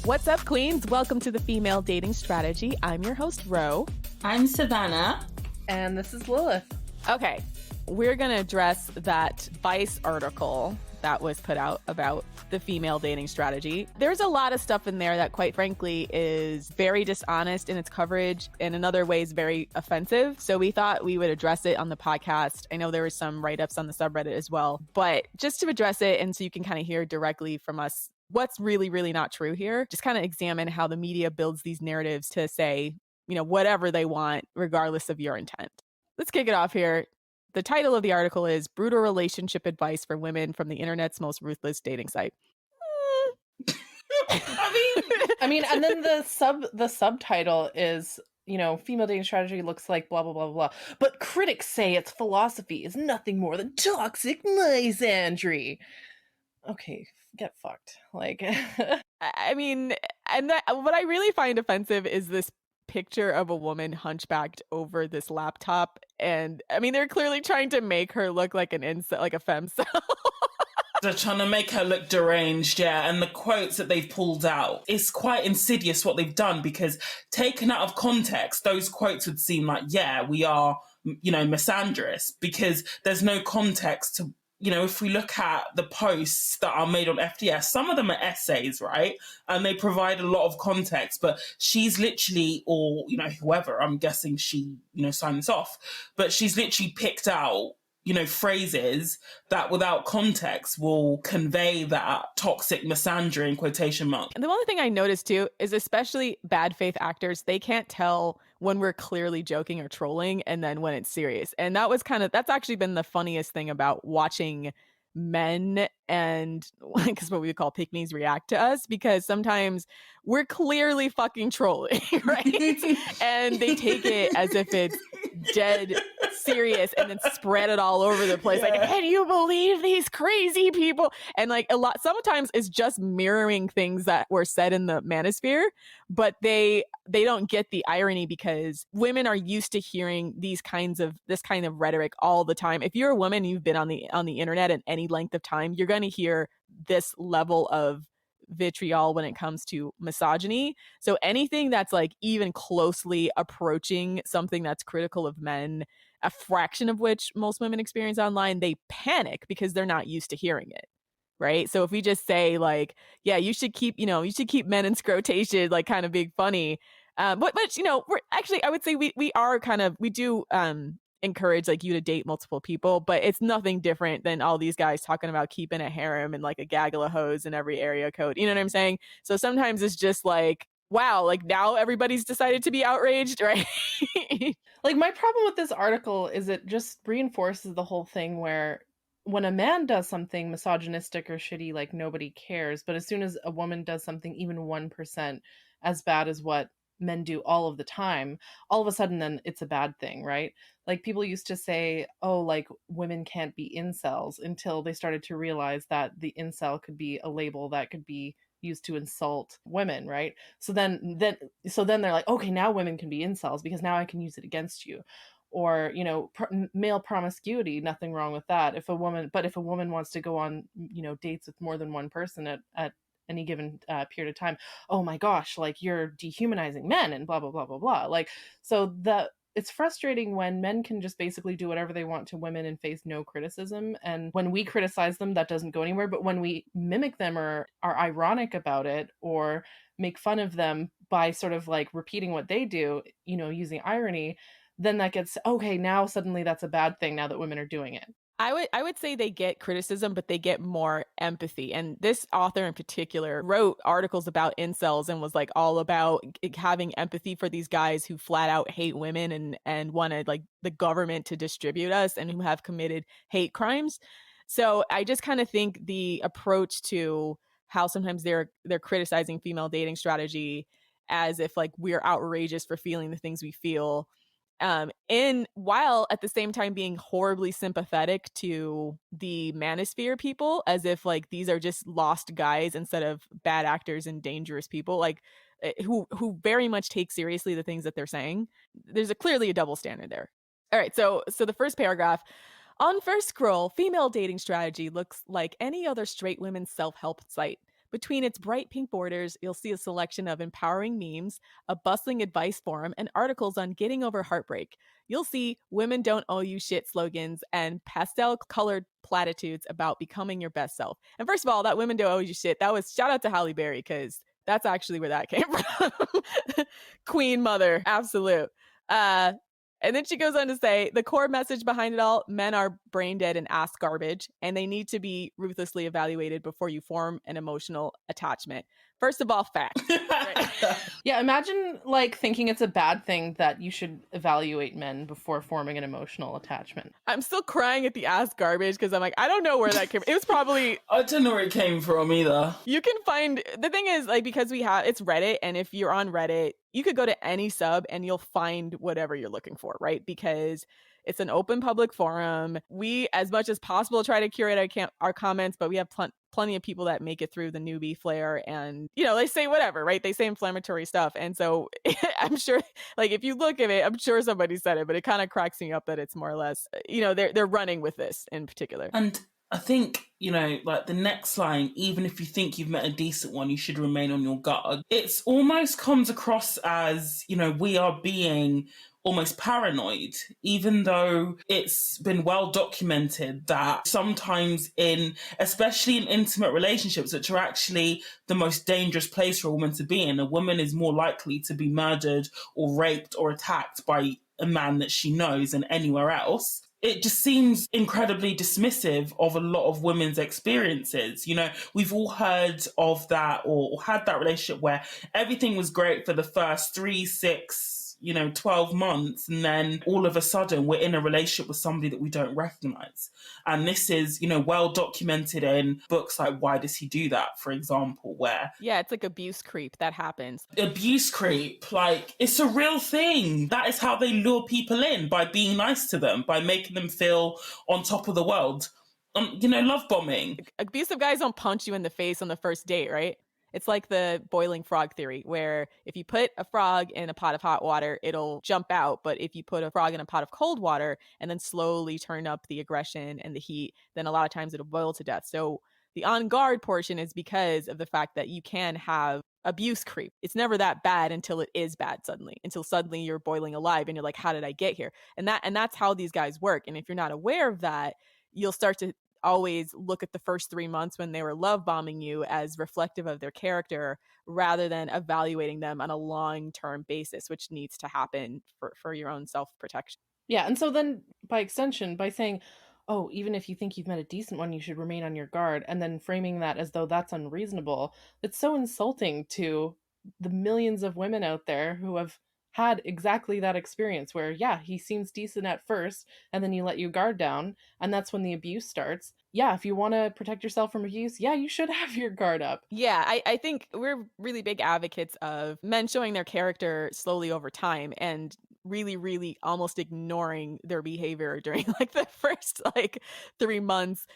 What's up, queens? Welcome to the Female Dating Strategy. I'm your host, Ro. I'm Savannah. And this is Lilith. Okay, we're going to address that Vice article that was put out about the female dating strategy. There's a lot of stuff in there that, quite frankly, is very dishonest in its coverage and in other ways very offensive. So we thought we would address it on the podcast. I know there were some write-ups on the subreddit as well, but just to address it and so you can kind of hear directly from us what's really, really not true here, just kind of examine how the media builds these narratives to say, you know, whatever they want, regardless of your intent. Let's kick it off here. The title of the article is Brutal Relationship Advice for Women from the Internet's Most Ruthless Dating Site. I mean, and then the subtitle is, you know, female dating strategy looks like blah, blah, blah, blah. But critics say its philosophy is nothing more than toxic MiSaNdRy. Okay, get fucked. Like, I mean, and what I really find offensive is this picture of a woman hunchbacked over this laptop. And I mean, they're clearly trying to make her look like an incel, like a femcel. They're trying to make her look deranged, yeah. And the quotes that they've pulled out, it's quite insidious what they've done, because taken out of context, those quotes would seem like, yeah, we are, you know, misandrous, because there's no context to, you know, if we look at the posts that are made on FDS, some of them are essays, right? And they provide a lot of context, but she's literally, or, you know, whoever, I'm guessing she, you know, signed this off, but she's literally picked out, you know, phrases that without context will convey that toxic misandry in quotation marks. And the one thing I noticed too is especially bad faith actors, they can't tell when we're clearly joking or trolling and then when it's serious. And that's actually been the funniest thing about watching men and because what we would call pick-me's react to us, because sometimes we're clearly fucking trolling, right? And they take it as if it's dead serious and then spread it all over the place. Yeah. Like, can you believe these crazy people? And like sometimes it's just mirroring things that were said in the manosphere, but they don't get the irony because women are used to hearing this kind of rhetoric all the time. If you're a woman, you've been on the internet at any length of time, you're going to hear this level of vitriol when it comes to misogyny. So anything that's like even closely approaching something that's critical of men, a fraction of which most women experience online, they panic because they're not used to hearing it. Right. So if we just say like, yeah, you should keep men in scrotation, like kind of being funny. But you know, we're actually, I would say we do encourage like you to date multiple people, but it's nothing different than all these guys talking about keeping a harem and like a gaggle of hoes in every area code. You know what I'm saying? So sometimes it's just like, wow, like now everybody's decided to be outraged, right? Like my problem with this article is it just reinforces the whole thing where when a man does something misogynistic or shitty, like nobody cares. But as soon as a woman does something even 1% as bad as what men do all of the time, all of a sudden then it's a bad thing, right? Like people used to say, oh, like women can't be incels, until they started to realize that the incel could be a label that could be used to insult women, right? So then they're like, okay, now women can be incels because now I can use it against you. Or, you know, male promiscuity, nothing wrong with that. If a woman wants to go on, you know, dates with more than one person at any given period of time, oh my gosh, like you're dehumanizing men and blah, blah, blah, blah, blah. Like, so it's frustrating when men can just basically do whatever they want to women and face no criticism. And when we criticize them, that doesn't go anywhere. But when we mimic them or are ironic about it or make fun of them by sort of like repeating what they do, you know, using irony, then that gets, okay, now suddenly that's a bad thing now that women are doing it. I would say they get criticism, but they get more empathy. And this author in particular wrote articles about incels and was like all about having empathy for these guys who flat out hate women and wanted like the government to distribute us and who have committed hate crimes. So I just kind of think the approach to how sometimes they're criticizing female dating strategy as if like we're outrageous for feeling the things we feel, and while at the same time being horribly sympathetic to the manosphere people, as if like these are just lost guys instead of bad actors and dangerous people, like who very much take seriously the things that they're saying. There's clearly a double standard there. All right, so the first paragraph. On first scroll, female dating strategy looks like any other straight women's self-help site. Between its bright pink borders, you'll see a selection of empowering memes, a bustling advice forum, and articles on getting over heartbreak. You'll see women don't owe you shit slogans and pastel-colored platitudes about becoming your best self. And first of all, that women don't owe you shit, that was shout out to Halle Berry, because that's actually where that came from. Queen mother, absolute. And then she goes on to say, the core message behind it all, men are brain dead and ass garbage, and they need to be ruthlessly evaluated before you form an emotional attachment. First of all, fact. Right? Yeah, imagine like thinking it's a bad thing that you should evaluate men before forming an emotional attachment. I'm still crying at the ass garbage because I'm like, I don't know where that came from. It was probably... I don't know where it came from either. You can find... The thing is, like, because it's Reddit, and if you're on Reddit, you could go to any sub and you'll find whatever you're looking for, right? Because it's an open public forum. We, as much as possible, try to curate our comments, but we have plenty of people that make it through the newbie flare, and they say whatever, right? They say inflammatory stuff, and so I'm sure, like, if you look at it, I'm sure somebody said it, but it kind of cracks me up that it's more or less, they're running with this in particular. And I think, like the next line, even if you think you've met a decent one, you should remain on your guard. It's almost comes across as, we are being almost paranoid, even though it's been well documented that sometimes especially in intimate relationships, which are actually the most dangerous place for a woman to be in, a woman is more likely to be murdered or raped or attacked by a man that she knows than anywhere else. It just seems incredibly dismissive of a lot of women's experiences. We've all heard of that or had that relationship where everything was great for the first 3, 6, 12 months, and then all of a sudden we're in a relationship with somebody that we don't recognize. And this is, well documented in books like Why Does He Do That, for example, where... Yeah, it's like abuse creep that happens. Abuse creep, like, it's a real thing. That is how they lure people in, by being nice to them, by making them feel on top of the world. Love bombing. Abusive guys don't punch you in the face on the first date, right? It's like the boiling frog theory, where if you put a frog in a pot of hot water, it'll jump out. But if you put a frog in a pot of cold water and then slowly turn up the aggression and the heat, then a lot of times it'll boil to death. So the on guard portion is because of the fact that you can have abuse creep. It's never that bad until it is bad until suddenly you're boiling alive and you're like, how did I get here? And that's how these guys work. And if you're not aware of that, you'll start to always look at the first 3 months when they were love bombing you as reflective of their character, rather than evaluating them on a long-term basis, which needs to happen for your own self-protection. Yeah, and so then by extension, by saying, oh, even if you think you've met a decent one, you should remain on your guard, and then framing that as though that's unreasonable, it's so insulting to the millions of women out there who have had exactly that experience where, yeah, he seems decent at first, and then you let your guard down, and that's when the abuse starts. Yeah, if you want to protect yourself from abuse, yeah, you should have your guard up. Yeah, I think we're really big advocates of men showing their character slowly over time and really, really almost ignoring their behavior during like the first 3 months.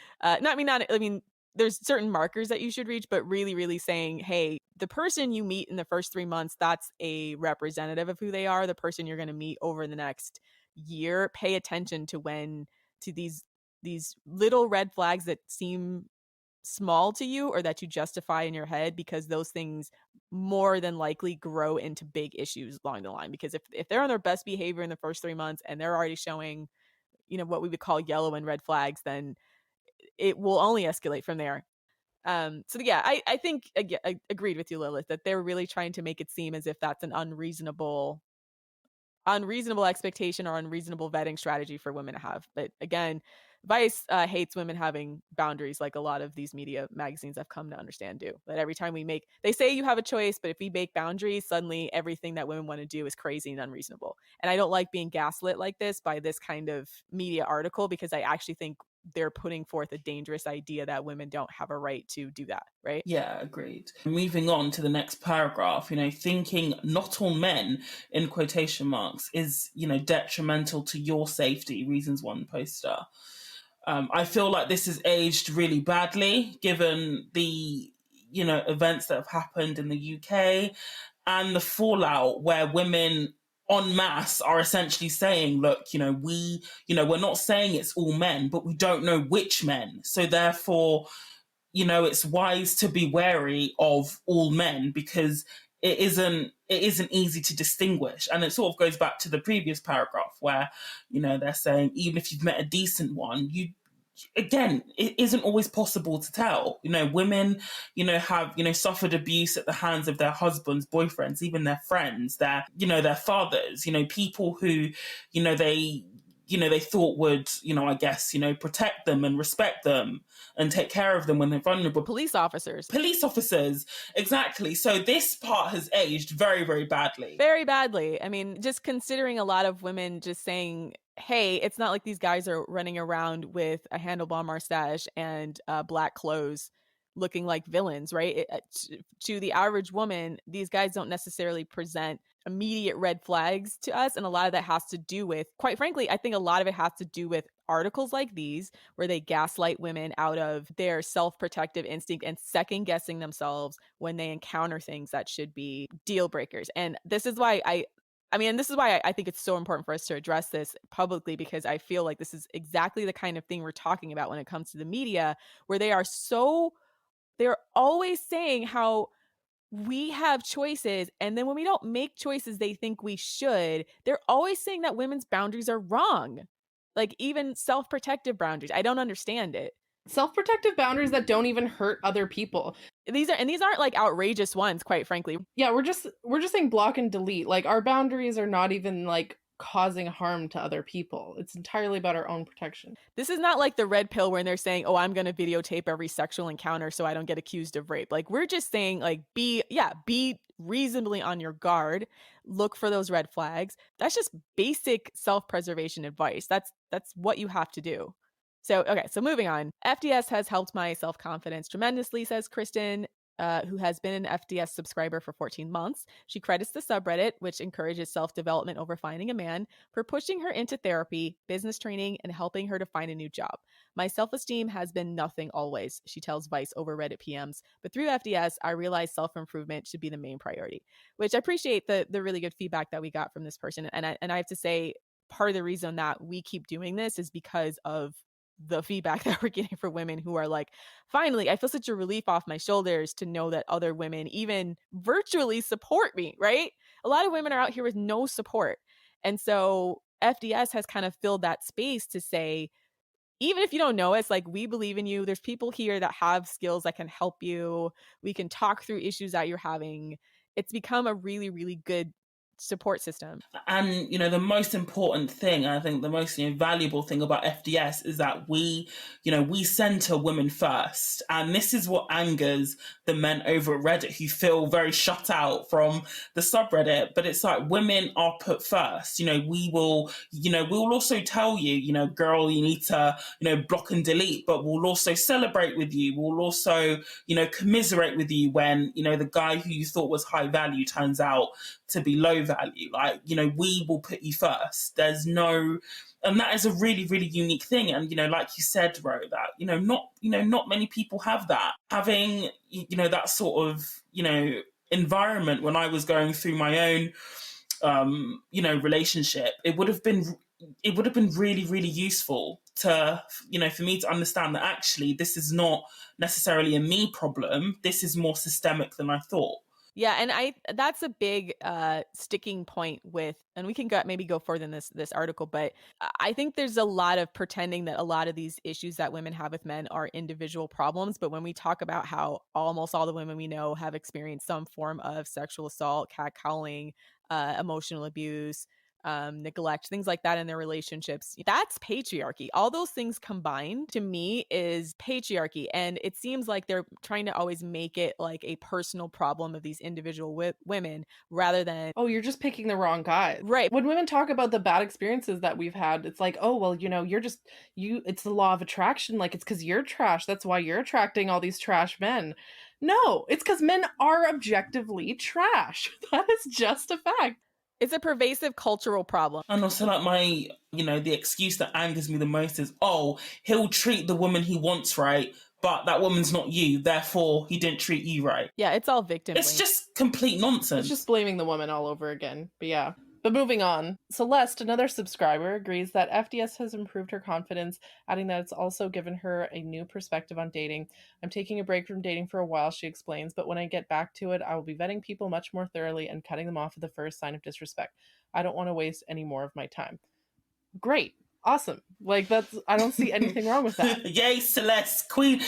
There's certain markers that you should reach, but really, really saying, hey, the person you meet in the first 3 months, that's a representative of who they are. The person you're going to meet over the next year, pay attention to these little red flags that seem small to you or that you justify in your head, because those things more than likely grow into big issues along the line. Because if they're on their best behavior in the first 3 months and they're already showing, what we would call yellow and red flags, then it will only escalate from there. So yeah, I think I agreed with you, Lilith, that they're really trying to make it seem as if that's an unreasonable expectation or unreasonable vetting strategy for women to have. But again, Vice hates women having boundaries, like a lot of these media magazines I've come to understand do. That every time they say you have a choice, but if we make boundaries, suddenly everything that women want to do is crazy and unreasonable. And I don't like being gaslit like this by this kind of media article, because I actually think they're putting forth a dangerous idea that women don't have a right to do that, right? Yeah, agreed. Moving on to the next paragraph, thinking not all men, in quotation marks, is, detrimental to your safety, reasons one poster. I feel like this is aged really badly, given the, events that have happened in the UK and the fallout where women en masse are essentially saying, look, we're not saying it's all men, but we don't know which men. So therefore, it's wise to be wary of all men, because it isn't easy to distinguish. And it sort of goes back to the previous paragraph where, they're saying even if you've met a decent one, again, it isn't always possible to tell. Women, have, suffered abuse at the hands of their husbands, boyfriends, even their friends, their fathers, people who, they thought would, I guess, protect them and respect them and take care of them when they're vulnerable. Police officers, exactly. So this part has aged very, very badly. Very badly. I mean, just considering a lot of women just saying, hey, it's not like these guys are running around with a handlebar mustache and black clothes looking like villains, right? To the average woman, these guys don't necessarily present immediate red flags to us. And a lot of that has to do with, quite frankly, I think a lot of it has to do with articles like these, where they gaslight women out of their self-protective instinct and second guessing themselves when they encounter things that should be deal breakers. And this is why I think it's so important for us to address this publicly, because I feel like this is exactly the kind of thing we're talking about when it comes to the media, where they're always saying how we have choices, and then when we don't make choices they think we should, they're always saying that women's boundaries are wrong. Like, even self-protective boundaries. I don't understand it. Self-protective boundaries that don't even hurt other people. These aren't like outrageous ones, quite frankly. Yeah, we're just saying block and delete. Like, our boundaries are not even like causing harm to other people. It's entirely about our own protection. This is not like the red pill where they're saying, oh, I'm going to videotape every sexual encounter so I don't get accused of rape. Like, we're just saying, like, be reasonably on your guard. Look for those red flags. That's just basic self-preservation advice. That's what you have to do. So moving on. FDS has helped my self-confidence tremendously, says Kristen, who has been an FDS subscriber for 14 months. She credits the subreddit, which encourages self-development over finding a man, for pushing her into therapy, business training, and helping her to find a new job. My self-esteem has been nothing always, she tells Vice over Reddit PMs, but through FDS, I realized self-improvement should be the main priority, which I appreciate the really good feedback that we got from this person. And I have to say, part of the reason that we keep doing this is because of the feedback that we're getting for women who are like, finally, I feel such a relief off my shoulders to know that other women even virtually support me, right? A lot of women are out here with no support. And so FDS has kind of filled that space to say, even if you don't know us, like, we believe in you. There's people here that have skills that can help you. We can talk through issues that you're having. It's become a really, really good support system. And the most important thing, I think the most valuable thing about FDS is that we center women first, and this is what angers the men over at Reddit who feel very shut out from the subreddit. But it's like, women are put first. We will also tell you, girl, you need to block and delete, but we'll also celebrate with you. We'll also commiserate with you when the guy who you thought was high value turns out to be low value. Like, we will put you first. And that is a really, really unique thing. And, like you said, Ro, that, not many people have that. Having, that sort of, environment when I was going through my own, relationship, it would have been really, really useful to, for me to understand that actually this is not necessarily a me problem. This is more systemic than I thought. Yeah, and that's a big sticking point with, and we can maybe go further in this article, but I think there's a lot of pretending that a lot of these issues that women have with men are individual problems. But when we talk about how almost all the women we know have experienced some form of sexual assault, catcalling, emotional abuse, neglect, things like that in their relationships, that's patriarchy. All those things combined, to me, is patriarchy. And it seems like they're trying to always make it like a personal problem of these individual women rather than, oh, you're just picking the wrong guy. Right. When women talk about the bad experiences that we've had, it's like, oh, well, it's the law of attraction. Like, it's because you're trash. That's why you're attracting all these trash men. No, it's because men are objectively trash. That is just a fact. It's a pervasive cultural problem. And also, like, the excuse that angers me the most is, oh, he'll treat the woman he wants right, but that woman's not you, therefore he didn't treat you right. Yeah, it's all victim It's just complete nonsense. It's just blaming the woman all over again. But yeah. But moving on, Celeste, another subscriber, agrees that FDS has improved her confidence, adding that it's also given her a new perspective on dating. I'm taking a break from dating for a while, she explains, but when I get back to it, I will be vetting people much more thoroughly and cutting them off at the first sign of disrespect. I don't want to waste any more of my time. Great. Awesome. Like, that's, I don't see anything wrong with that. Yay, Celeste. Queen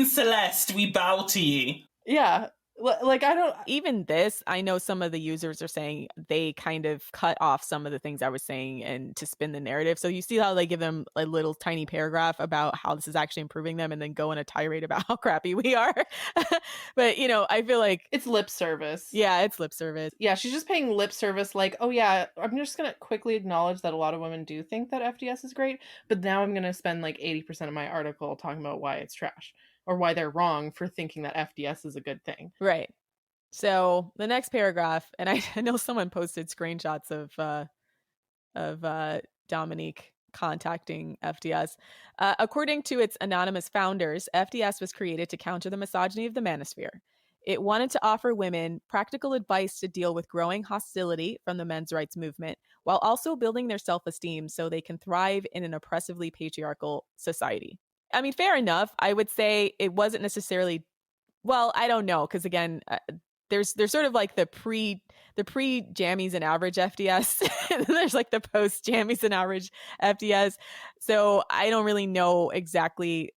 Celeste, we bow to you. Yeah. Like, I don't even this, I know some of the users are saying they kind of cut off some of the things I was saying and to spin the narrative. So you see how they give them a little tiny paragraph about how this is actually improving them and then go in a tirade about how crappy we are. But, you know, I feel like it's lip service. Yeah, it's lip service. Yeah, she's just paying lip service like, oh yeah, I'm just going to quickly acknowledge that a lot of women do think that FDS is great, but now I'm going to spend like 80% of my article talking about why it's trash or why they're wrong for thinking that FDS is a good thing. Right. So the next paragraph, and I know someone posted screenshots of Dominique contacting FDS. According to its anonymous founders, FDS was created to counter the misogyny of the manosphere. It wanted to offer women practical advice to deal with growing hostility from the men's rights movement, while also building their self-esteem so they can thrive in an oppressively patriarchal society. I mean, fair enough. I would say it wasn't necessarily, well, I don't know, because again, there's sort of like the pre Jammies and Average FDS, and then there's like the post Jammies and Average FDS. So I don't really know exactly,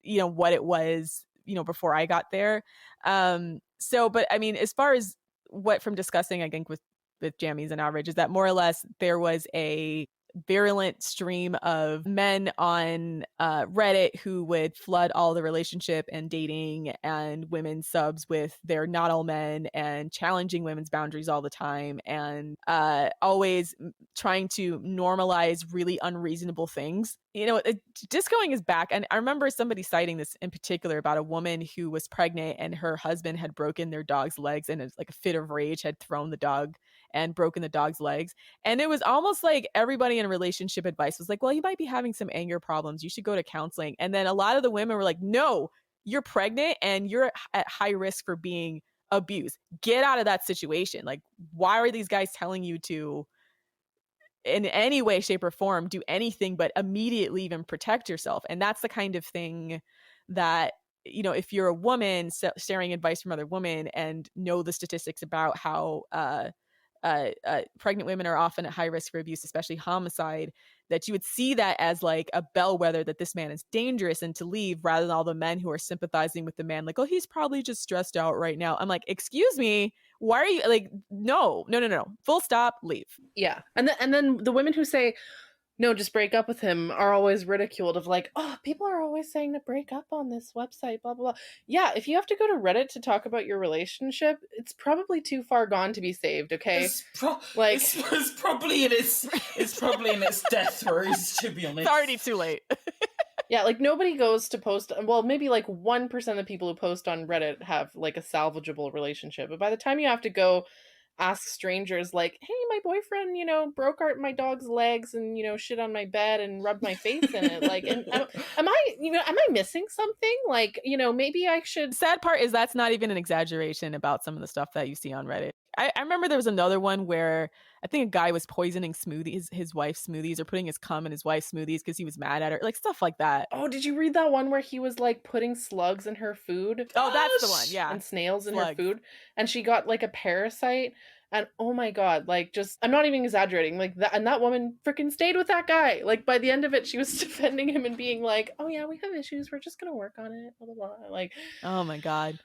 you know, what it was, you know, before I got there. But I mean, as far as what from discussing, I think with Jammies and Average is that more or less there was a virulent stream of men on Reddit who would flood all the relationship and dating and women's subs with they're not all men and challenging women's boundaries all the time and always trying to normalize really unreasonable things. You know, discoing is back. And I remember somebody citing this in particular about a woman who was pregnant and her husband had broken their dog's legs and it's like a fit of rage had thrown the dog and broken the dog's legs. And it was almost like everybody in relationship advice was like, well, you might be having some anger problems. You should go to counseling. And then a lot of the women were like, no, you're pregnant and you're at high risk for being abused. Get out of that situation. Like, why are these guys telling you to, in any way, shape, or form, do anything but immediately even protect yourself? And that's the kind of thing that, you know, if you're a woman sharing advice from other women and know the statistics about how pregnant women are often at high risk for abuse, especially homicide, that you would see that as like a bellwether that this man is dangerous and to leave, rather than all the men who are sympathizing with the man like, oh, he's probably just stressed out right now. I'm like, excuse me, why are you like, no, full stop, leave. Yeah. And then the women who say, no, just break up with him are always ridiculed of like, oh, people are always saying to break up on this website, blah, blah, blah. Yeah, if you have to go to Reddit to talk about your relationship, it's probably too far gone to be saved, okay? It's probably in its death throes, to be honest. It's already too late. Yeah, like nobody goes to post, well, maybe like 1% of the people who post on Reddit have like a salvageable relationship. But by the time you have to go ask strangers like, hey, my boyfriend, you know, broke my dog's legs and, you know, shit on my bed and rubbed my face in it. Like, and am I missing something? Like, you know, maybe I should. Sad part is that's not even an exaggeration about some of the stuff that you see on Reddit. I remember there was another one where I think a guy was poisoning his wife's smoothies, or putting his cum in his wife's smoothies because he was mad at her, like stuff like that. Oh, did you read that one where he was like putting slugs in her food? Oh, that's the one, yeah. And snails in her food. And she got like a parasite. And oh my God, like just, I'm not even exaggerating, like that, and that woman freaking stayed with that guy. Like by the end of it, she was defending him and being like, oh yeah, we have issues, we're just gonna work on it, blah, blah, blah. Like, oh my God.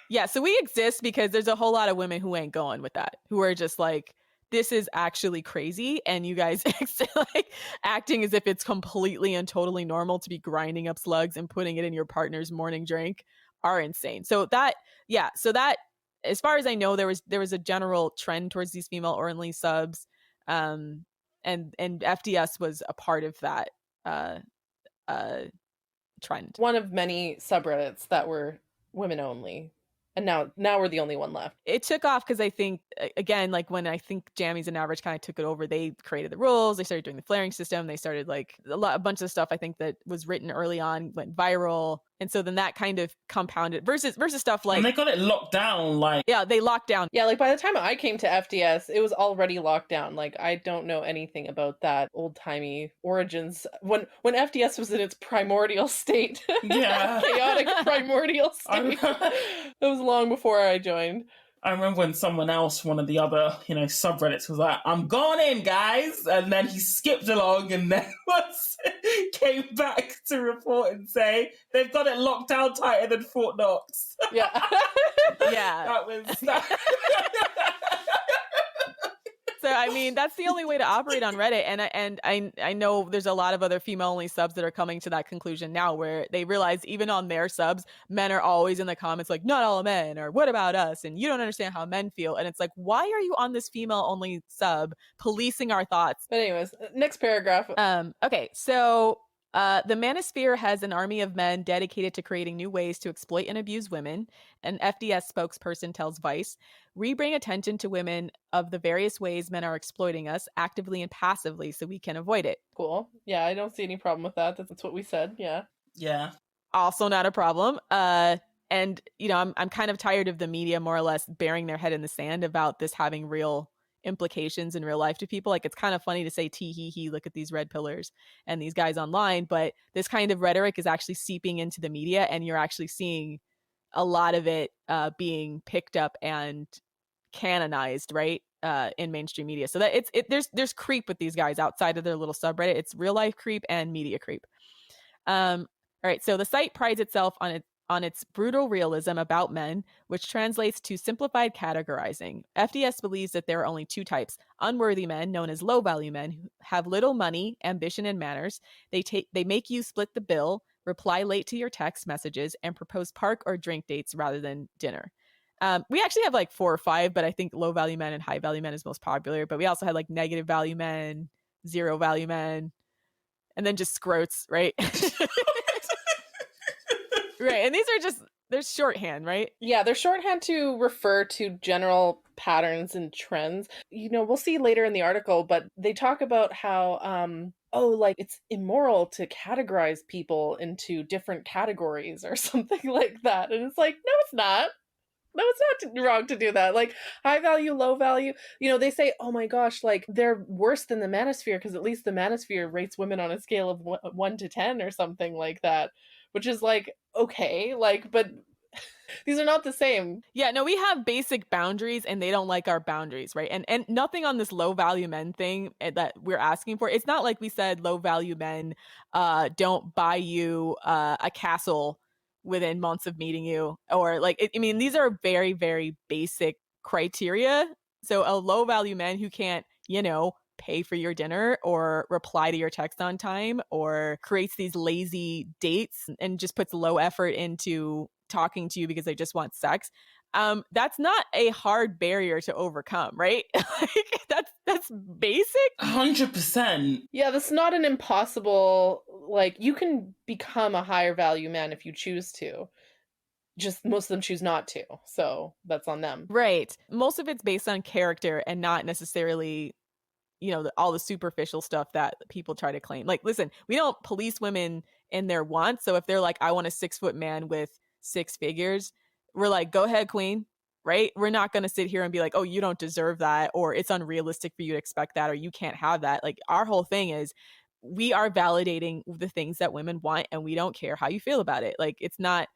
Yeah, so we exist because there's a whole lot of women who ain't going with that, who are just like, this is actually crazy, and you guys like acting as if it's completely and totally normal to be grinding up slugs and putting it in your partner's morning drink are insane. So that, as far as I know, there was a general trend towards these female-only subs, and FDS was a part of that trend. One of many subreddits that were women only. And now we're the only one left. It took off because I think, again, like when I think Jammies and Average kind of took it over, they created the rules, they started doing the flaring system, they started like a bunch of stuff I think that was written early on went viral. And so then that kind of compounded versus stuff like, and they got it locked down. Like, yeah, they locked down. Yeah, like by the time I came to FDS, it was already locked down. Like I don't know anything about that old-timey origins when FDS was in its primordial state. yeah. Chaotic primordial state. It was long before I joined. I remember when someone else, one of the other, subreddits was like, I'm going in, guys. And then he skipped along and then came back to report and say, they've got it locked down tighter than Fort Knox. Yeah. Yeah. That was... So, I mean, that's the only way to operate on Reddit. And I know there's a lot of other female-only subs that are coming to that conclusion now where they realize even on their subs, men are always in the comments like, not all men, or what about us? And you don't understand how men feel. And it's like, why are you on this female-only sub policing our thoughts? But anyways, next paragraph. Okay, so... the manosphere has an army of men dedicated to creating new ways to exploit and abuse women. An FDS spokesperson tells Vice, we bring attention to women of the various ways men are exploiting us, actively and passively, so we can avoid it. Cool. Yeah, I don't see any problem with that. That's what we said. Yeah. Yeah. Also not a problem. And, I'm kind of tired of the media more or less burying their head in the sand about this having real implications in real life to people. Like, it's kind of funny to say tee hee hee, look at these red pillars and these guys online, but this kind of rhetoric is actually seeping into the media, and you're actually seeing a lot of it being picked up and canonized, right, in mainstream media. So that there's creep with these guys outside of their little subreddit. It's real life creep and media creep. All right, so the site prides itself on its brutal realism about men, which translates to simplified categorizing. FDS believes that there are only two types: unworthy men, known as low-value men, who have little money, ambition, and manners. They make you split the bill, reply late to your text messages, and propose park or drink dates rather than dinner. We actually have like 4 or 5, but I think low-value men and high-value men is most popular. But we also had like negative-value men, zero-value men, and then just scrotes, right? Right, and these are they're shorthand, right? Yeah, they're shorthand to refer to general patterns and trends. We'll see later in the article, but they talk about how, it's immoral to categorize people into different categories or something like that. And it's like, no, it's not. No, it's not wrong to do that. Like, high value, low value. They say, oh my gosh, like, they're worse than the manosphere because at least the manosphere rates women on a scale of 1 to 10 or something like that. Which is like, okay, like, but these are not the same. Yeah, no, we have basic boundaries and they don't like our boundaries, right? And nothing on this low value men thing that we're asking for. It's not like we said low value men don't buy you a castle within months of meeting you, or like, these are very, very basic criteria. So a low value man who can't, pay for your dinner or reply to your text on time or creates these lazy dates and just puts low effort into talking to you because they just want sex, that's not a hard barrier to overcome, right? Like, that's basic. 100%. Yeah, that's not an impossible, like, you can become a higher value man if you choose to. Just most of them choose not to, so that's on them. Right. Most of it's based on character and not necessarily all the superficial stuff that people try to claim. Like, listen, we don't police women in their wants. So if they're like, I want a 6-foot man with 6 figures, we're like, go ahead, queen, right? We're not going to sit here and be like, oh, you don't deserve that, or it's unrealistic for you to expect that, or you can't have that. Like, our whole thing is we are validating the things that women want, and we don't care how you feel about it. Like, it's not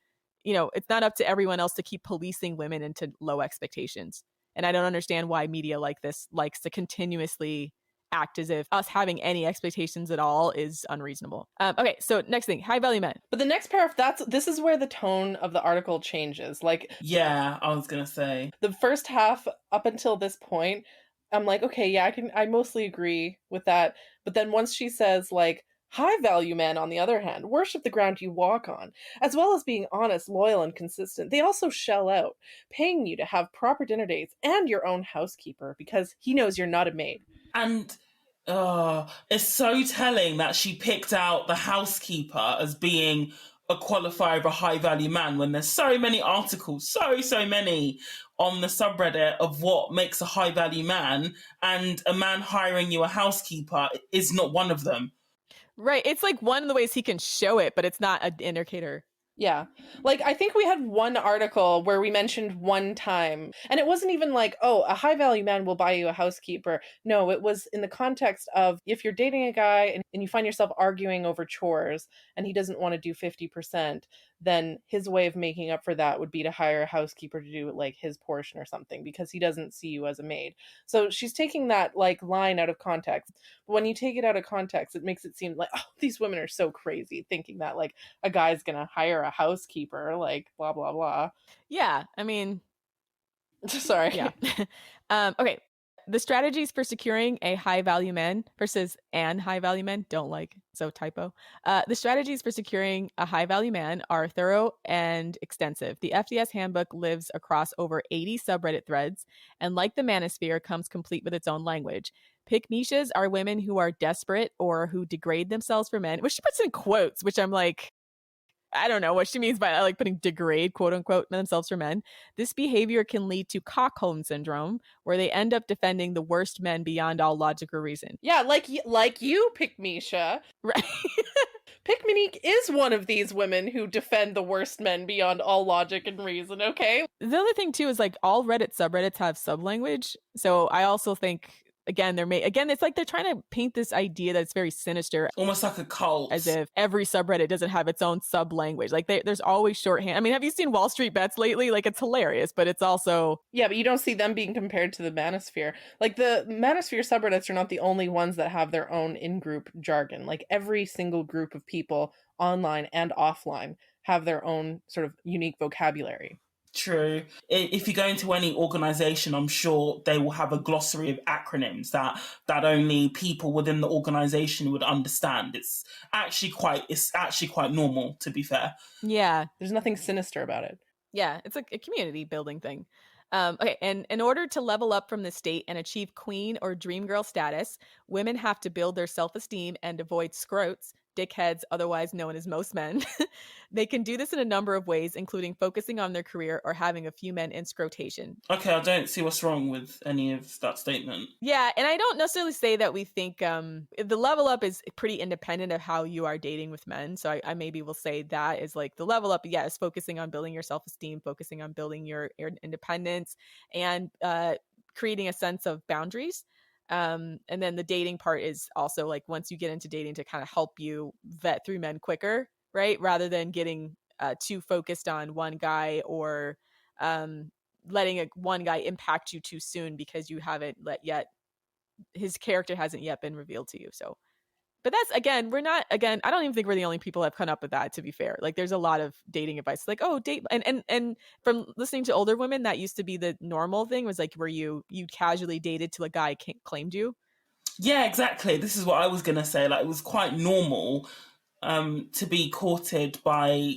up to everyone else to keep policing women into low expectations. And I don't understand why media like this likes to continuously act as if us having any expectations at all is unreasonable. Okay, so next thing, high value men. But the next paragraph, this is where the tone of the article changes. Like, yeah, I was gonna say the first half up until this point, I'm like, okay, yeah, I mostly agree with that. But then once she says, like, high value men, on the other hand, worship the ground you walk on, as well as being honest, loyal, and consistent. They also shell out, paying you to have proper dinner dates and your own housekeeper because he knows you're not a maid. And it's so telling that she picked out the housekeeper as being a qualifier of a high value man when there's so many articles, so many on the subreddit of what makes a high value man, and a man hiring you a housekeeper is not one of them. Right. It's like one of the ways he can show it, but it's not an indicator. Yeah. Like, I think we had one article where we mentioned one time, and it wasn't even like, oh, a high value man will buy you a housekeeper. No, it was in the context of if you're dating a guy and you find yourself arguing over chores and he doesn't want to do 50%, then his way of making up for that would be to hire a housekeeper to do like his portion or something because he doesn't see you as a maid. So she's taking that like line out of context. But when you take it out of context, it makes it seem like, oh, these women are so crazy thinking that like a guy's gonna hire a housekeeper, like blah blah blah. Yeah, I mean, Sorry. yeah. Okay. The strategies for securing a high value man versus an high value man, don't like, so typo. The strategies for securing a high value man are thorough and extensive. The FDS handbook lives across over 80 subreddit threads, and like the manosphere, comes complete with its own language. Pickminiques are women who are desperate or who degrade themselves for men, which she puts in quotes, which I'm like, I don't know what she means by like putting degrade, quote unquote, themselves for men. This behavior can lead to Cockholm syndrome, where they end up defending the worst men beyond all logic or reason. Yeah, like you, Pickmisha. Right. Pickminique is one of these women who defend the worst men beyond all logic and reason, okay? The other thing too is like all Reddit subreddits have sublanguage. So I also think again, it's like they're trying to paint this idea that it's very sinister, almost like a cult, as if every subreddit doesn't have its own sub language. Like there's always shorthand. I mean, have you seen Wall Street Bets lately? Like, it's hilarious, but it's also, yeah, but you don't see them being compared to the manosphere. Like, the manosphere subreddits are not the only ones that have their own in-group jargon. Like, every single group of people online and offline have their own sort of unique vocabulary. True. If you go into any organization, I'm sure they will have a glossary of acronyms that only people within the organization would understand. It's actually quite normal, to be fair. yeah, There's nothing sinister about it. Yeah, it's like a community building thing. Okay, and in order to level up from the state and achieve queen or dream girl status, women have to build their self-esteem and avoid scrotes, dickheads, otherwise known as most men. They can do this in a number of ways, including focusing on their career or having a few men in scrotation. Okay, I don't see what's wrong with any of that statement. Yeah, and I don't necessarily say that we think the level up is pretty independent of how you are dating with men. So I maybe will say that is like the level up, yeah, is focusing on building your self-esteem, focusing on building your independence, and creating a sense of boundaries. And then the dating part is also like once you get into dating to kind of help you vet through men quicker, right? Rather than getting too focused on one guy or letting one guy impact you too soon because you haven't his character hasn't yet been revealed to you. So, but that's I don't even think we're the only people that have come up with that, to be fair. Like, there's a lot of dating advice like, oh, date, and from listening to older women, that used to be the normal thing, was like where you casually dated till a guy claimed you. Yeah, exactly. This is what I was gonna say. Like, it was quite normal to be courted by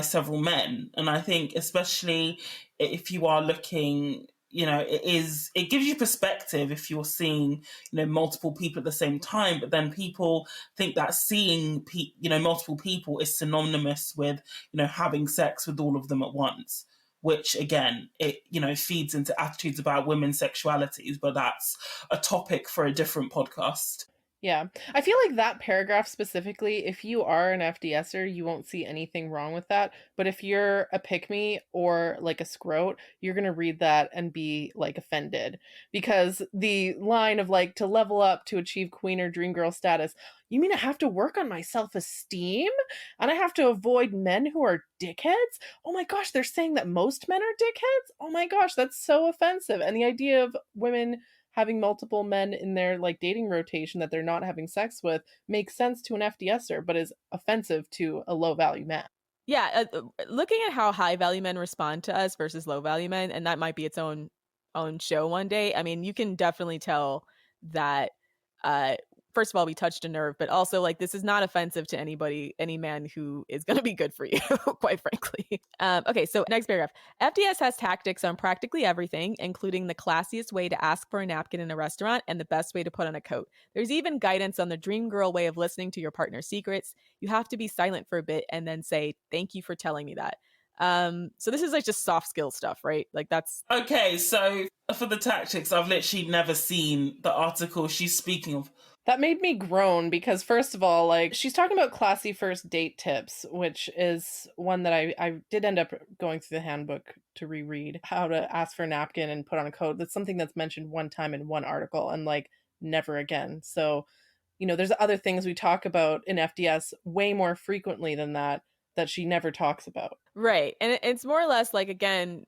several men, and I think especially if you are looking, it gives you perspective if you're seeing multiple people at the same time. But then people think that seeing multiple people is synonymous with having sex with all of them at once, which again, it feeds into attitudes about women's sexualities, but that's a topic for a different podcast. Yeah. I feel like that paragraph specifically, if you are an FDSer, you won't see anything wrong with that. But if you're a pick-me or like a scrote, you're going to read that and be like offended. Because the line of like, to level up to achieve queen or dream girl status, you mean I have to work on my self-esteem? And I have to avoid men who are dickheads? Oh my gosh, they're saying that most men are dickheads? Oh my gosh, that's so offensive. And the idea of women having multiple men in their like dating rotation that they're not having sex with makes sense to an FDSer, but is offensive to a low value man. Yeah, looking at how high value men respond to us versus low value men, and that might be its own show one day. I mean, you can definitely tell that first of all, we touched a nerve, but also like this is not offensive to any man who is going to be good for you, quite frankly. Okay, so next paragraph. FDS has tactics on practically everything, including the classiest way to ask for a napkin in a restaurant and the best way to put on a coat. There's even guidance on the dream girl way of listening to your partner's secrets. You have to be silent for a bit and then say, "Thank you for telling me that." So this is like just soft skill stuff, right? Like that's okay. So for the tactics, I've literally never seen the article she's speaking of. That made me groan because, first of all, like, she's talking about classy first date tips, which is one that I did end up going through the handbook to reread, how to ask for a napkin and put on a coat. That's something that's mentioned one time in one article and like never again. So, there's other things we talk about in FDS way more frequently than that she never talks about. Right. And it's more or less like, again,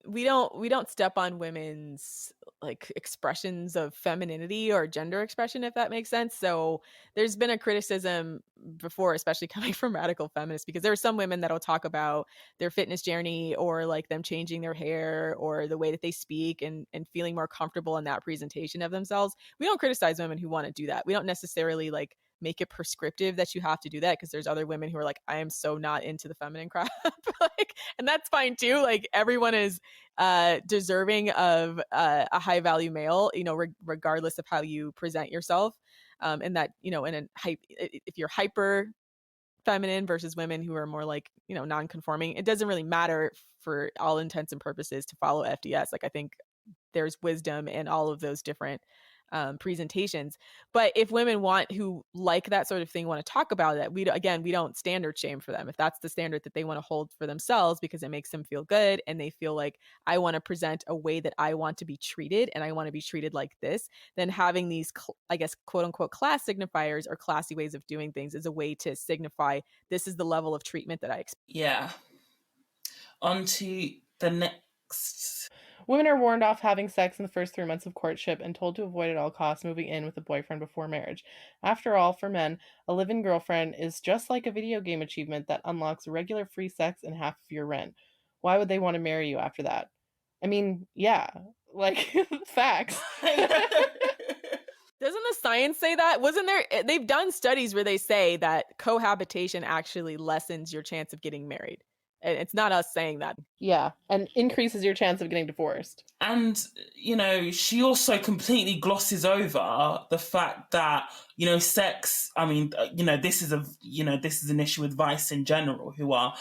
we don't step on women's like expressions of femininity or gender expression, if that makes sense. So there's been a criticism before, especially coming from radical feminists, because there are some women that'll talk about their fitness journey or like them changing their hair or the way that they speak and feeling more comfortable in that presentation of themselves. We don't criticize women who want to do that. We don't necessarily like make it prescriptive that you have to do that, because there's other women who are like, I am so not into the feminine crap. Like, and that's fine too. Like, everyone is deserving of a high value male, regardless of how you present yourself. And that, if you're hyper feminine versus women who are more like, non-conforming, it doesn't really matter for all intents and purposes to follow FDS. Like, I think there's wisdom in all of those different presentations. But if women who like that sort of thing want to talk about it, we don't standard shame for them. If that's the standard that they want to hold for themselves because it makes them feel good and they feel like, I want to present a way that I want to be treated and I want to be treated like this, then having these I guess quote unquote class signifiers or classy ways of doing things is a way to signify this is the level of treatment that I expect. Yeah. On to the next. Women are warned off having sex in the first 3 months of courtship and told to avoid at all costs moving in with a boyfriend before marriage. After all, for men, a live-in girlfriend is just like a video game achievement that unlocks regular free sex and half of your rent. Why would they want to marry you after that? I mean, yeah, like, facts. Doesn't the science say that? They've done studies where they say that cohabitation actually lessens your chance of getting married. And it's not us saying that. Yeah, and increases your chance of getting divorced. And, she also completely glosses over the fact that, sex, I mean, this is an issue with Vice in general, who are,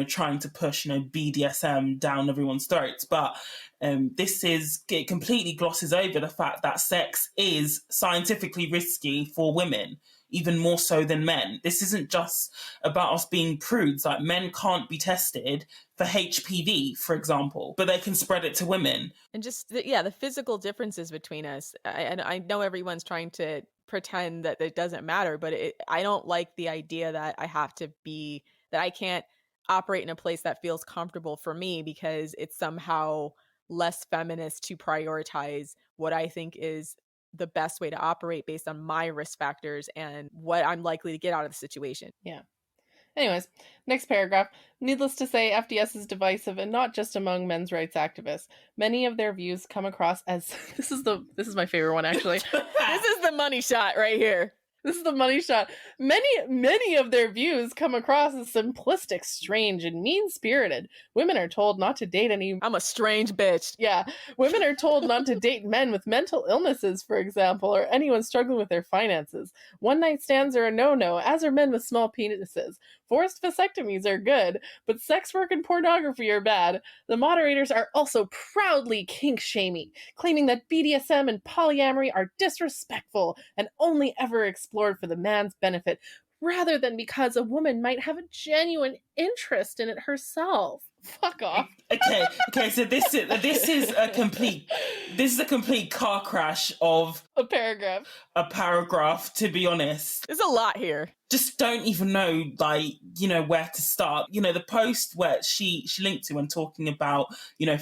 trying to push, BDSM down everyone's throats. But it completely glosses over the fact that sex is scientifically risky for women, even more so than men. This isn't just about us being prudes. Like, men can't be tested for HPV, for example, but they can spread it to women. And just, the physical differences between us. I know everyone's trying to pretend that it doesn't matter, but I don't like the idea that I can't operate in a place that feels comfortable for me because it's somehow less feminist to prioritize what I think is the best way to operate based on my risk factors and what I'm likely to get out of the situation. Yeah. Anyways, next paragraph. Needless to say, FDS is divisive and not just among men's rights activists. Many of their views come across as this is my favorite one, actually. This is the money shot right here. This is the money shot. Many of their views come across as simplistic, strange, and mean-spirited. Women are told not to date I'm a strange bitch. Yeah. Women are told not to date men with mental illnesses, for example, or anyone struggling with their finances. One-night stands are a no-no, as are men with small penises. Forced vasectomies are good, but sex work and pornography are bad. The moderators are also proudly kink-shaming, claiming that BDSM and polyamory are disrespectful and only ever explored for the man's benefit, rather than because a woman might have a genuine interest in it herself. Fuck off. Okay. So this is a complete car crash of a paragraph. To be honest, there's a lot here. Just don't even know, where to start. The post where she linked to when talking about,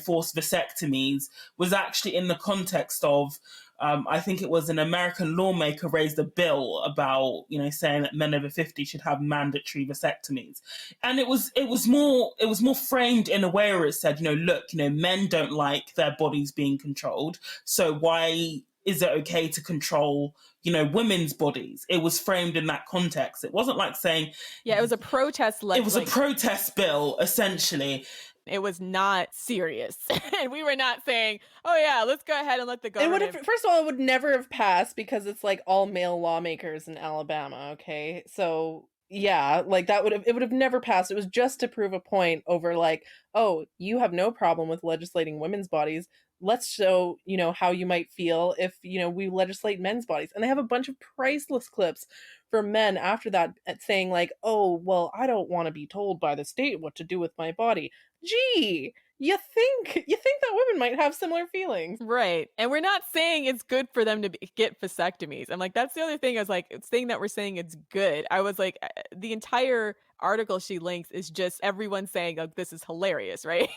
forced vasectomies was actually in the context of, I think it was an American lawmaker raised a bill about, saying that men over 50 should have mandatory vasectomies. And it was more framed in a way where it said, look, men don't like their bodies being controlled. So why is it okay to control, women's bodies? It was framed in that context. It wasn't like saying... Yeah, it was a protest. It was a protest bill, essentially. It was not serious. And we were not saying, oh yeah, let's go ahead and let the government... First of all, it would never have passed because it's like all male lawmakers in Alabama, okay? So Yeah, like it would have never passed. It was just to prove a point over like, oh, you have no problem with legislating women's bodies. Let's show, how you might feel if, we legislate men's bodies. And they have a bunch of priceless clips from men after that saying like, oh, well, I don't want to be told by the state what to do with my body. Gee, you think that women might have similar feelings. Right. And we're not saying it's good for them to get vasectomies. I'm like, that's the other thing. I was like, saying that we're saying it's good. I was like, the entire article she links is just everyone saying, oh, this is hilarious, right?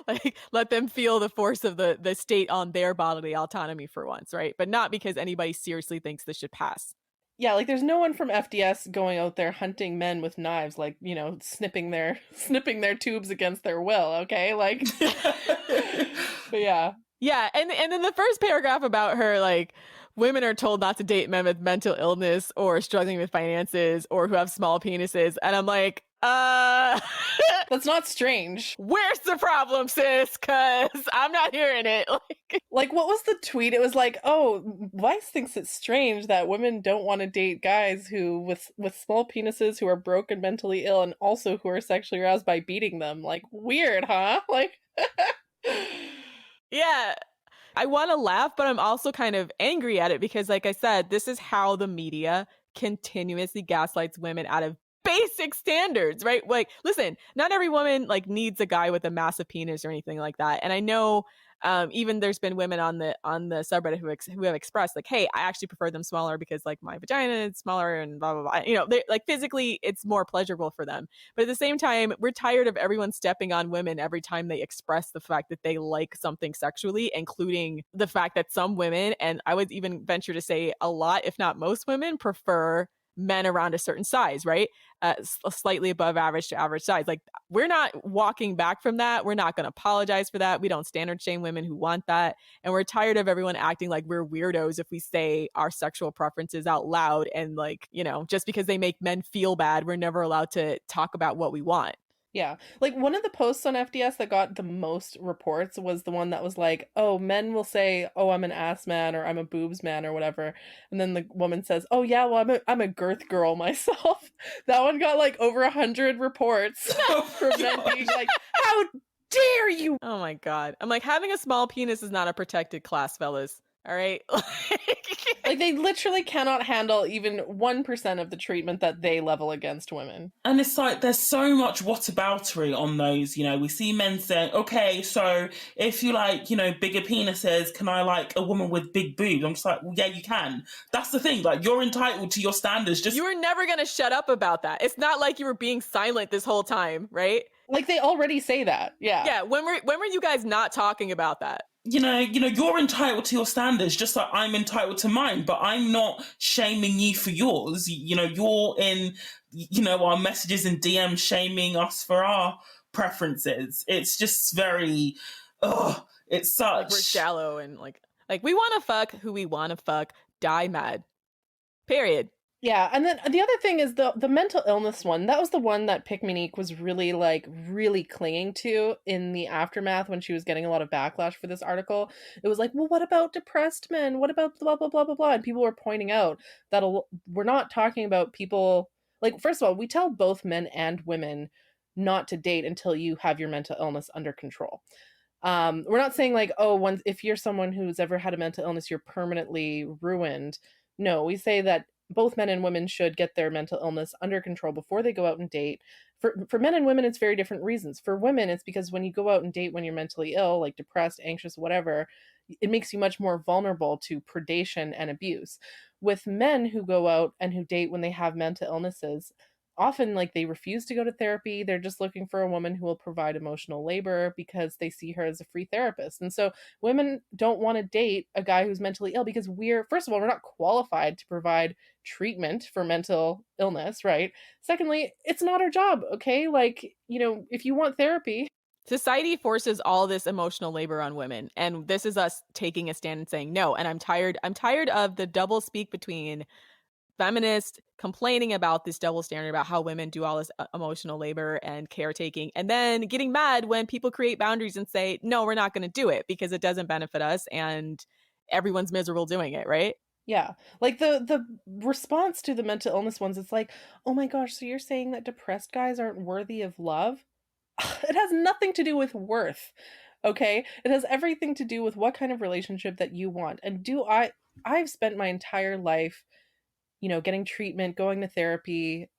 like let them feel the force of the state on their bodily autonomy for once, right? But not because anybody seriously thinks this should pass. Yeah, like there's no one from FDS going out there hunting men with knives, like, snipping their tubes against their will, okay? Like, but yeah. Yeah, and then the first paragraph about her, like, women are told not to date men with mental illness or struggling with finances or who have small penises. And I'm like, that's not strange. Where's the problem, sis? Because I'm not hearing it. Like, what was the tweet? It was like, oh, Vice thinks it's strange that women don't want to date guys who with small penises who are broken, mentally ill, and also who are sexually aroused by beating them. Like, weird, huh? Like, yeah. I want to laugh, but I'm also kind of angry at it because, like I said, this is how the media continuously gaslights women out of basic standards, right? Like, listen, not every woman like needs a guy with a massive penis or anything like that. And I know even there's been women on the subreddit who have expressed like, hey, I actually prefer them smaller because like my vagina is smaller and blah blah blah. They like physically it's more pleasurable for them. But at the same time, we're tired of everyone stepping on women every time they express the fact that they like something sexually, including the fact that some women, and I would even venture to say a lot, if not most women, prefer men around a certain size, right? Slightly above average to average size. Like, we're not walking back from that. We're not going to apologize for that. We don't standard shame women who want that. And we're tired of everyone acting like we're weirdos if we say our sexual preferences out loud. And like, just because they make men feel bad, we're never allowed to talk about what we want. Yeah. Like one of the posts on FDS that got the most reports was the one that was like, oh, men will say, oh, I'm an ass man or I'm a boobs man or whatever. And then the woman says, oh, yeah, well, I'm a girth girl myself. That one got like over 100 reports from men being like, how dare you? Oh, my God. I'm like, having a small penis is not a protected class, fellas. All right. Like they literally cannot handle even 1% of the treatment that they level against women. And it's like there's so much whataboutery on those. We see men saying, okay, so if you like, bigger penises, can I like a woman with big boobs? I'm just like, well, yeah, you can. That's the thing. Like, you're entitled to your standards. You were never going to shut up about that. It's not like you were being silent this whole time, right? Like they already say that. Yeah. Yeah. When were you guys not talking about that? You're entitled to your standards just like I'm entitled to mine, but I'm not shaming you for yours. You're in, our messages and DMs shaming us for our preferences. It's just very, it's such. Like we're shallow and like we want to fuck who we want to fuck, die mad. Period. Yeah, and then the other thing is the mental illness one. That was the one that Pickminique was really clinging to in the aftermath when she was getting a lot of backlash for this article. It was like, well, what about depressed men? What about blah, blah, blah, blah, blah? And people were pointing out that we're not talking about people... Like, first of all, we tell both men and women not to date until you have your mental illness under control. We're not saying like, oh, if you're someone who's ever had a mental illness, you're permanently ruined. No, we say that both men and women should get their mental illness under control before they go out and date. For men and women, it's very different reasons. For women, it's because when you go out and date when you're mentally ill, like depressed, anxious, whatever, it makes you much more vulnerable to predation and abuse. With men who go out and who date when they have mental illnesses, often like they refuse to go to therapy. They're just looking for a woman who will provide emotional labor because they see her as a free therapist. And so women don't want to date a guy who's mentally ill because first of all, we're not qualified to provide treatment for mental illness, right? Secondly, it's not our job, okay? Like, if you want therapy. Society forces all this emotional labor on women. And this is us taking a stand and saying no. And I'm tired of the double speak between feminists complaining about this double standard about how women do all this emotional labor and caretaking, and then getting mad when people create boundaries and say, no, we're not going to do it because it doesn't benefit us and everyone's miserable doing it, right? Yeah. Like the response to the mental illness ones, it's like, "Oh my gosh, so you're saying that depressed guys aren't worthy of love?" It has nothing to do with worth. Okay? It has everything to do with what kind of relationship that you want. And I've spent my entire life, getting treatment, going to therapy,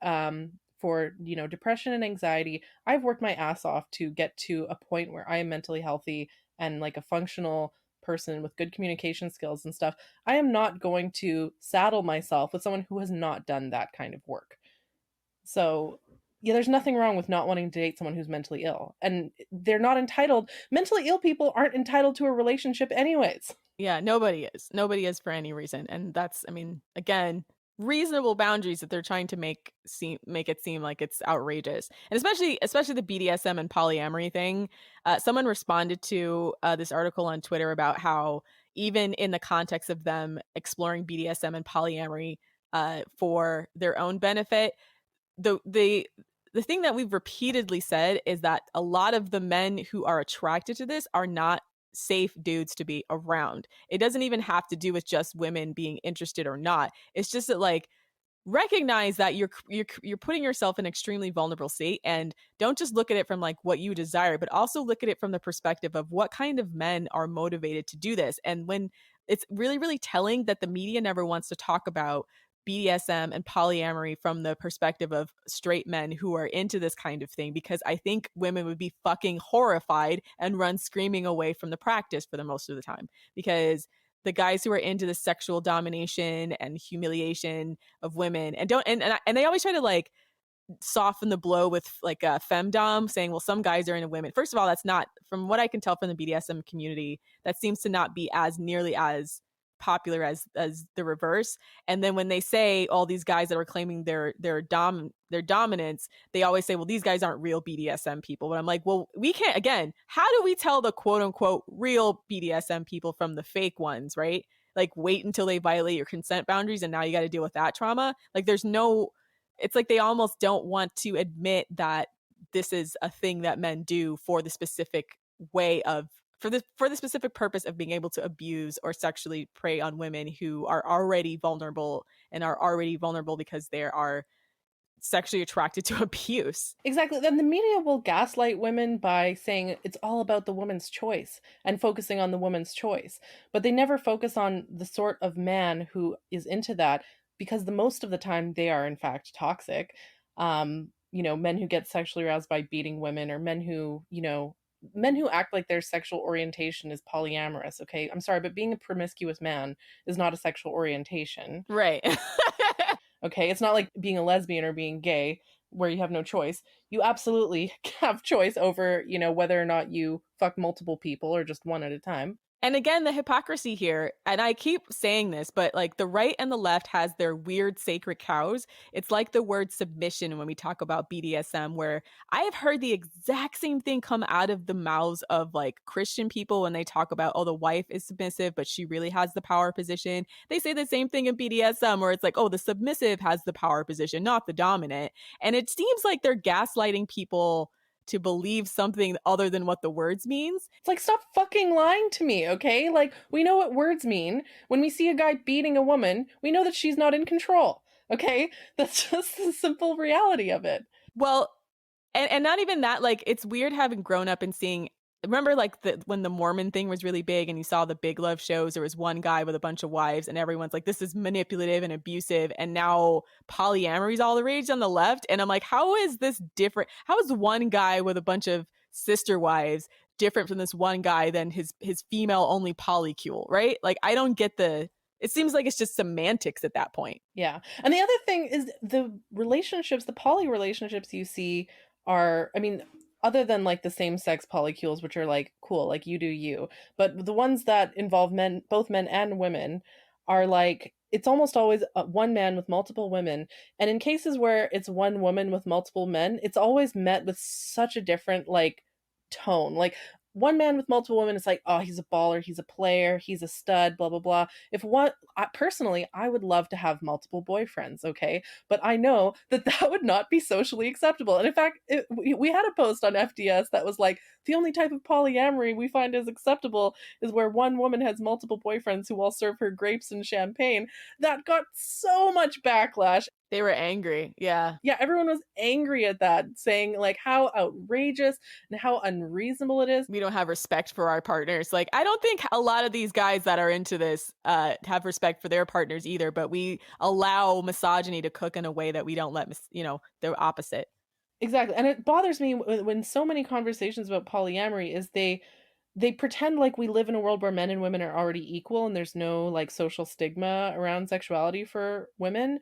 for, depression and anxiety. I've worked my ass off to get to a point where I am mentally healthy and like a functional person with good communication skills and stuff. I am not going to saddle myself with someone who has not done that kind of work. So, yeah, there's nothing wrong with not wanting to date someone who's mentally ill. And they're not entitled. Mentally ill people aren't entitled to a relationship anyways. Yeah, nobody is. Nobody is for any reason. And that's, I mean, again, reasonable boundaries that they're trying to make it seem like it's outrageous. And especially the BDSM and polyamory thing. Someone responded to this article on Twitter about how even in the context of them exploring BDSM and polyamory for their own benefit, the thing that we've repeatedly said is that a lot of the men who are attracted to this are not safe dudes to be around. It doesn't even have to do with just women being interested or not. It's just that, like, recognize that you're putting yourself in an extremely vulnerable state, and don't just look at it from like what you desire, but also look at it from the perspective of what kind of men are motivated to do this. And when it's really telling that the media never wants to talk about BDSM and polyamory from the perspective of straight men who are into this kind of thing, because I think women would be fucking horrified and run screaming away from the practice for the most of the time, because the guys who are into the sexual domination and humiliation of women and don't and they always try to like soften the blow with like a femdom, saying, well, some guys are into women. First of all, that's not, from what I can tell from the BDSM community, that seems to not be as nearly as popular as the reverse. And then when they say all these guys that are claiming their dominance, they always say, well, these guys aren't real BDSM people. But I'm like, well, we can't, again, how do we tell the quote unquote real BDSM people from the fake ones, right? Like, wait until they violate your consent boundaries and now you got to deal with that trauma. Like, there's no, it's like they almost don't want to admit that this is a thing that men do for the specific way of, for the specific purpose of being able to abuse or sexually prey on women who are already vulnerable because they are sexually attracted to abuse. Exactly. Then the media will gaslight women by saying it's all about the woman's choice and focusing on the woman's choice. But they never focus on the sort of man who is into that, because the most of the time they are in fact toxic. Men who get sexually aroused by beating women, or men who act like their sexual orientation is polyamorous. Okay, I'm sorry, but being a promiscuous man is not a sexual orientation. Right. Okay, it's not like being a lesbian or being gay where you have no choice. You absolutely have choice over, whether or not you fuck multiple people or just one at a time. And again, the hypocrisy here, and I keep saying this, but like the right and the left has their weird sacred cows. It's like the word submission when we talk about BDSM, where I have heard the exact same thing come out of the mouths of like Christian people when they talk about, oh, the wife is submissive, but she really has the power position. They say the same thing in BDSM, where it's like, oh, the submissive has the power position, not the dominant. And it seems like they're gaslighting people to believe something other than what the words means. It's like, stop fucking lying to me, okay? Like, we know what words mean. When we see a guy beating a woman, we know that she's not in control, okay? That's just the simple reality of it. Well, and not even that, like, it's weird having grown up and seeing, remember like when the Mormon thing was really big and you saw the Big Love shows, there was one guy with a bunch of wives and everyone's like, this is manipulative and abusive, and now polyamory is all the rage on the left. And I'm like, how is this different? How is one guy with a bunch of sister wives different from this one guy than his female only polycule, right? Like, I don't get it seems like it's just semantics at that point. Yeah. And the other thing is the poly relationships you see are, I mean, other than like the same sex polycules, which are like cool, like you do you, but the ones that involve both men and women, are like, it's almost always one man with multiple women. And in cases where it's one woman with multiple men, it's always met with such a different like tone. Like, one man with multiple women, it's like, oh, he's a baller, he's a player, he's a stud, blah blah blah. If one, personally, I would love to have multiple boyfriends, okay, but I know that that would not be socially acceptable. And in fact, we had a post on FDS that was like, the only type of polyamory we find is acceptable is where one woman has multiple boyfriends who all serve her grapes and champagne. That got so much backlash. They were angry. Yeah. Yeah, everyone was angry at that, saying like how outrageous and how unreasonable it is. We don't have respect for our partners. Like, I don't think a lot of these guys that are into this have respect for their partners either, but we allow misogyny to cook in a way that we don't let, the opposite. Exactly. And it bothers me when so many conversations about polyamory is they pretend like we live in a world where men and women are already equal and there's no like social stigma around sexuality for women.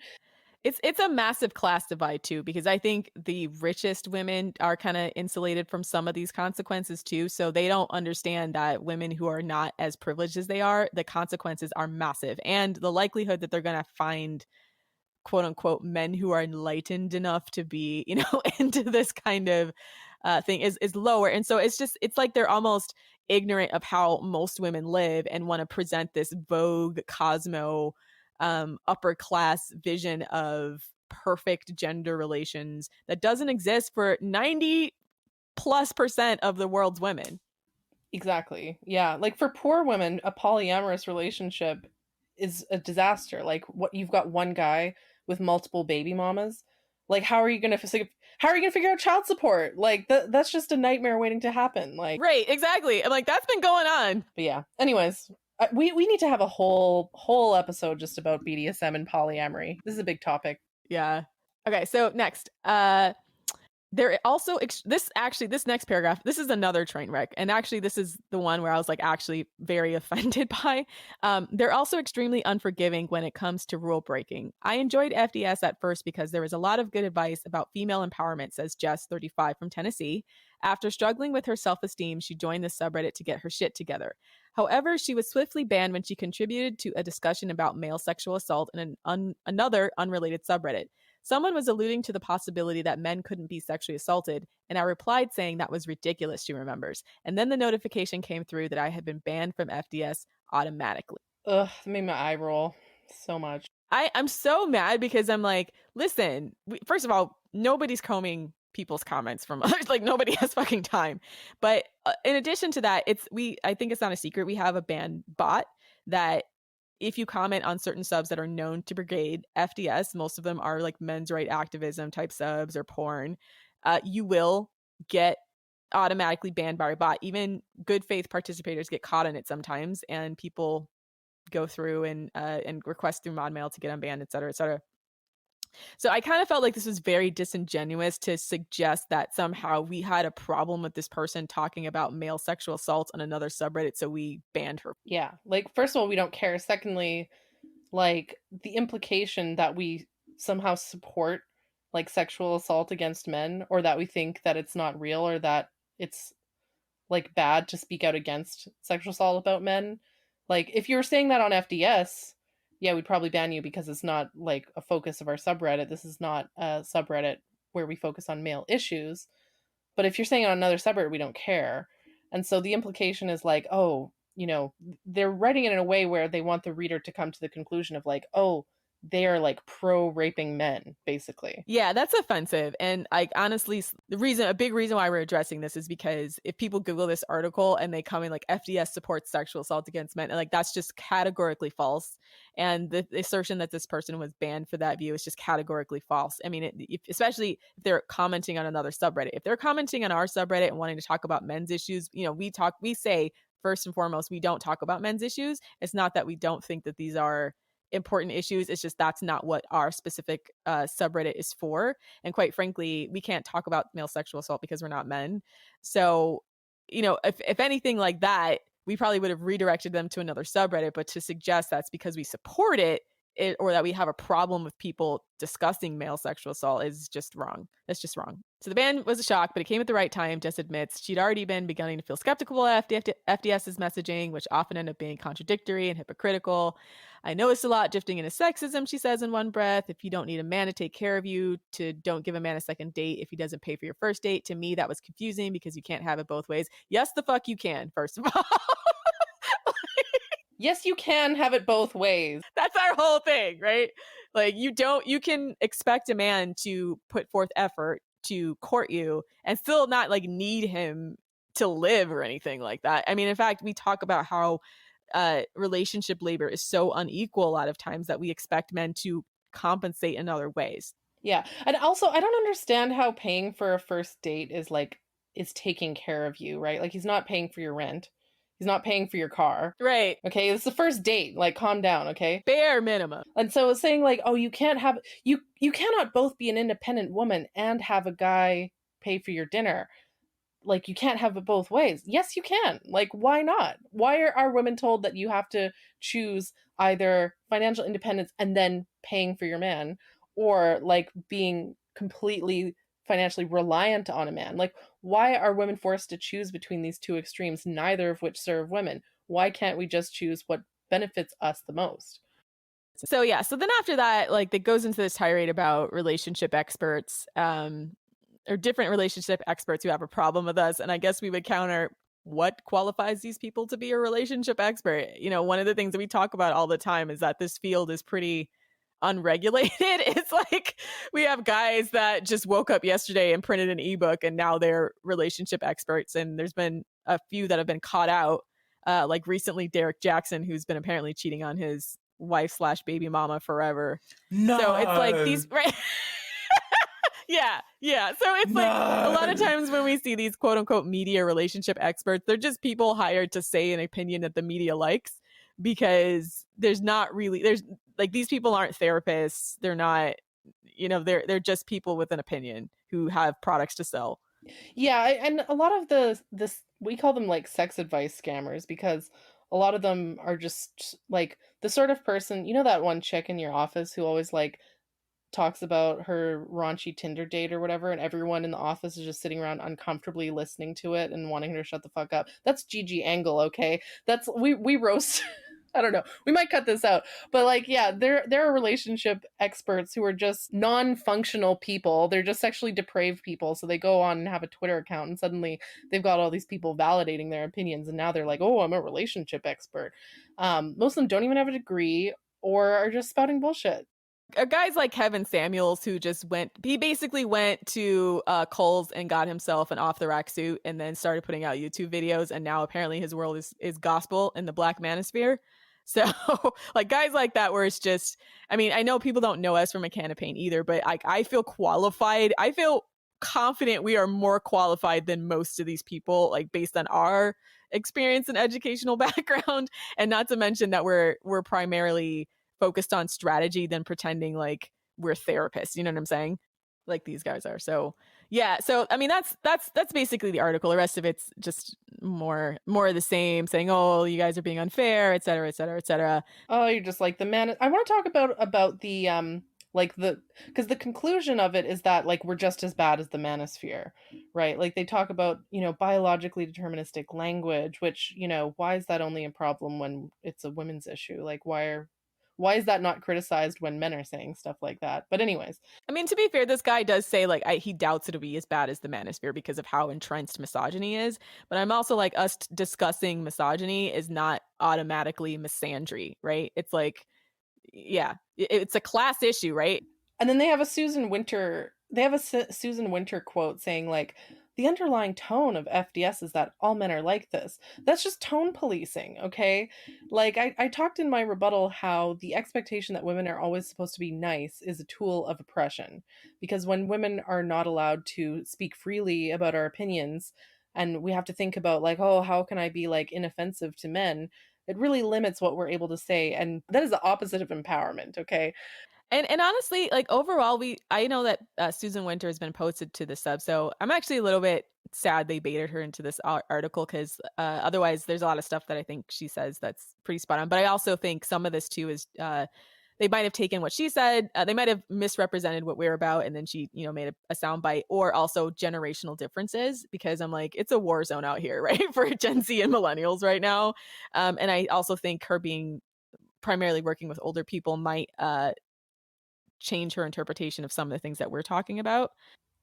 It's a massive class divide too, because I think the richest women are kind of insulated from some of these consequences too. So they don't understand that women who are not as privileged as they are, the consequences are massive. And the likelihood that they're going to find quote unquote men who are enlightened enough to be, into this kind of thing is lower. And so it's like they're almost ignorant of how most women live and want to present this vogue cosmo upper class vision of perfect gender relations that doesn't exist for 90+% of the world's women. Exactly. Yeah. Like for poor women, a polyamorous relationship is a disaster. Like what, you've got one guy with multiple baby mamas. Like how are you going to figure out child support? Like that's just a nightmare waiting to happen. Like, right, exactly. I'm like, that's been going on. But yeah. Anyways, we need to have a whole episode just about BDSM and polyamory. This is a big topic. Yeah. Okay, so next, there also this next paragraph, this is another train wreck, and actually this is the one where I was like actually very offended by. They're also extremely unforgiving when it comes to rule breaking. I enjoyed FDS at first because there was a lot of good advice about female empowerment, says Jess 35 from Tennessee. After struggling with her self-esteem, she joined the subreddit to get her shit together. However, she was swiftly banned when she contributed to a discussion about male sexual assault in another unrelated subreddit. Someone was alluding to the possibility that men couldn't be sexually assaulted, and I replied saying that was ridiculous, she remembers. And then the notification came through that I had been banned from FDS automatically. Ugh, it made my eye roll so much. I'm so mad because I'm like, listen, first of all, nobody's combing people's comments from others. Like nobody has fucking time. But in addition to that, I think it's not a secret. We have a ban bot that if you comment on certain subs that are known to brigade FDS, most of them are like men's right activism type subs or porn, you will get automatically banned by a bot. Even good faith participators get caught in it sometimes, and people go through and request through mod mail to get unbanned, et cetera, et cetera. So I kind of felt like this was very disingenuous to suggest that somehow we had a problem with this person talking about male sexual assault on another subreddit, so we banned her. Yeah, like first of all, we don't care. Secondly, like the implication that we somehow support like sexual assault against men, or that we think that it's not real, or that it's like bad to speak out against sexual assault about men. Like if you were saying that on FDS, yeah, we'd probably ban you because it's not like a focus of our subreddit. This is not a subreddit where we focus on male issues. But if you're saying it on another subreddit, we don't care. And so the implication is like, oh, they're writing it in a way where they want the reader to come to the conclusion of like, oh, they are like pro raping men, basically. Yeah, that's offensive. And like honestly, a big reason why we're addressing this is because if people Google this article and they come in like FDS supports sexual assault against men, and like that's just categorically false. And the assertion that this person was banned for that view is just categorically false. I mean, especially if they're commenting on another subreddit. If they're commenting on our subreddit and wanting to talk about men's issues, we say first and foremost, we don't talk about men's issues. It's not that we don't think that these are important issues. It's just that's not what our specific subreddit is for. And quite frankly, we can't talk about male sexual assault because we're not men. So, if anything like that, we probably would have redirected them to another subreddit. But to suggest that's because we support it or that we have a problem with people discussing male sexual assault is just wrong. That's just wrong. So the ban was a shock, but it came at the right time. Jess admits she'd already been beginning to feel skeptical of FDS's messaging, which often end up being contradictory and hypocritical. I noticed a lot drifting into sexism, she says in one breath. If you don't need a man to take care of you, to don't give a man a second date if he doesn't pay for your first date. To me, that was confusing because you can't have it both ways. Yes, the fuck you can, first of all. Yes, you can have it both ways. That's our whole thing, right? Like you can expect a man to put forth effort to court you and still not like need him to live or anything like that. I mean, in fact, we talk about how relationship labor is so unequal a lot of times that we expect men to compensate in other ways. Yeah. And also, I don't understand how paying for a first date is taking care of you, right? Like he's not paying for your rent. He's not paying for your car. Right. Okay, it's the first date. Like, calm down, okay? Bare minimum. And so it's saying like, oh, you cannot both be an independent woman and have a guy pay for your dinner. Like, you can't have it both ways. Yes, you can. Like, why not? Why are women told that you have to choose either financial independence and then paying for your man, or like being completely financially reliant on a man? Like, why are women forced to choose between these two extremes, neither of which serve women? Why can't we just choose what benefits us the most? So yeah, so then after that, like it goes into this tirade about relationship experts, or different relationship experts who have a problem with us. And I guess we would counter, what qualifies these people to be a relationship expert? You know, one of the things that we talk about all the time is that this field is pretty unregulated. It's like we have guys that just woke up yesterday and printed an ebook and now they're relationship experts. And there's been a few that have been caught out, like recently Derek Jackson, who's been apparently cheating on his wife/baby mama forever. No. So it's like these, right? Yeah. So it's like a lot of times when we see these quote unquote media relationship experts, they're just people hired to say an opinion that the media likes, because there's like these people aren't therapists. They're not, you know, they're just people with an opinion who have products to sell. Yeah, and a lot of this we call them like sex advice scammers, because a lot of them are just like the sort of person, you know, that one chick in your office who always like talks about her raunchy Tinder date or whatever, and everyone in the office is just sitting around uncomfortably listening to it and wanting her to shut the fuck up. That's Gigi Angle, okay? That's we roast. I don't know. We might cut this out. But like, yeah, there are relationship experts who are just non-functional people. They're just sexually depraved people. So they go on and have a Twitter account and suddenly they've got all these people validating their opinions, and now they're like, oh, I'm a relationship expert. Most of them don't even have a degree or are just spouting bullshit. Guys like Kevin Samuels, who he basically went to Kohl's and got himself an off the rack suit and then started putting out YouTube videos, and now apparently his world is gospel in the black manosphere. So like guys like that, where it's just, I mean, I know people don't know us from a can of paint either, but I feel qualified. I feel confident we are more qualified than most of these people, like based on our experience and educational background, and not to mention that we're primarily focused on strategy than pretending like we're therapists. You know what I'm saying? Like these guys are. So yeah. So I mean, that's basically the article. The rest of it's just more of the same, saying, oh, you guys are being unfair, et cetera, et cetera, et cetera. Oh, you're just like the man. I want to talk about the because the conclusion of it is that like we're just as bad as the manosphere, right? Like they talk about, you know, biologically deterministic language, which, you know, why is that only a problem when it's a women's issue? Like why is that not criticized when men are saying stuff like that? But anyways, I mean, to be fair, this guy does say like he doubts it'll be as bad as the manosphere because of how entrenched misogyny is. But I'm also like, us discussing misogyny is not automatically MiSaNdRy, right? It's like, yeah, it's a class issue, right? And then they have a Susan Winter quote saying like, the underlying tone of FDS is that all men are like this. That's just tone policing, okay? Like, I talked in my rebuttal how the expectation that women are always supposed to be nice is a tool of oppression. Because when women are not allowed to speak freely about our opinions, and we have to think about like, oh, how can I be like inoffensive to men? It really limits what we're able to say. And that is the opposite of empowerment, okay? And honestly, like overall, I know that Susan Winter has been posted to the sub, so I'm actually a little bit sad they baited her into this article, because otherwise there's a lot of stuff that I think she says that's pretty spot on. But I also think some of this too is they might have taken what she said. They might have misrepresented what we're about. And then she, made a soundbite, or also generational differences, because I'm like, it's a war zone out here, right? For Gen Z and millennials right now. And I also think her being primarily working with older people might change her interpretation of some of the things that we're talking about.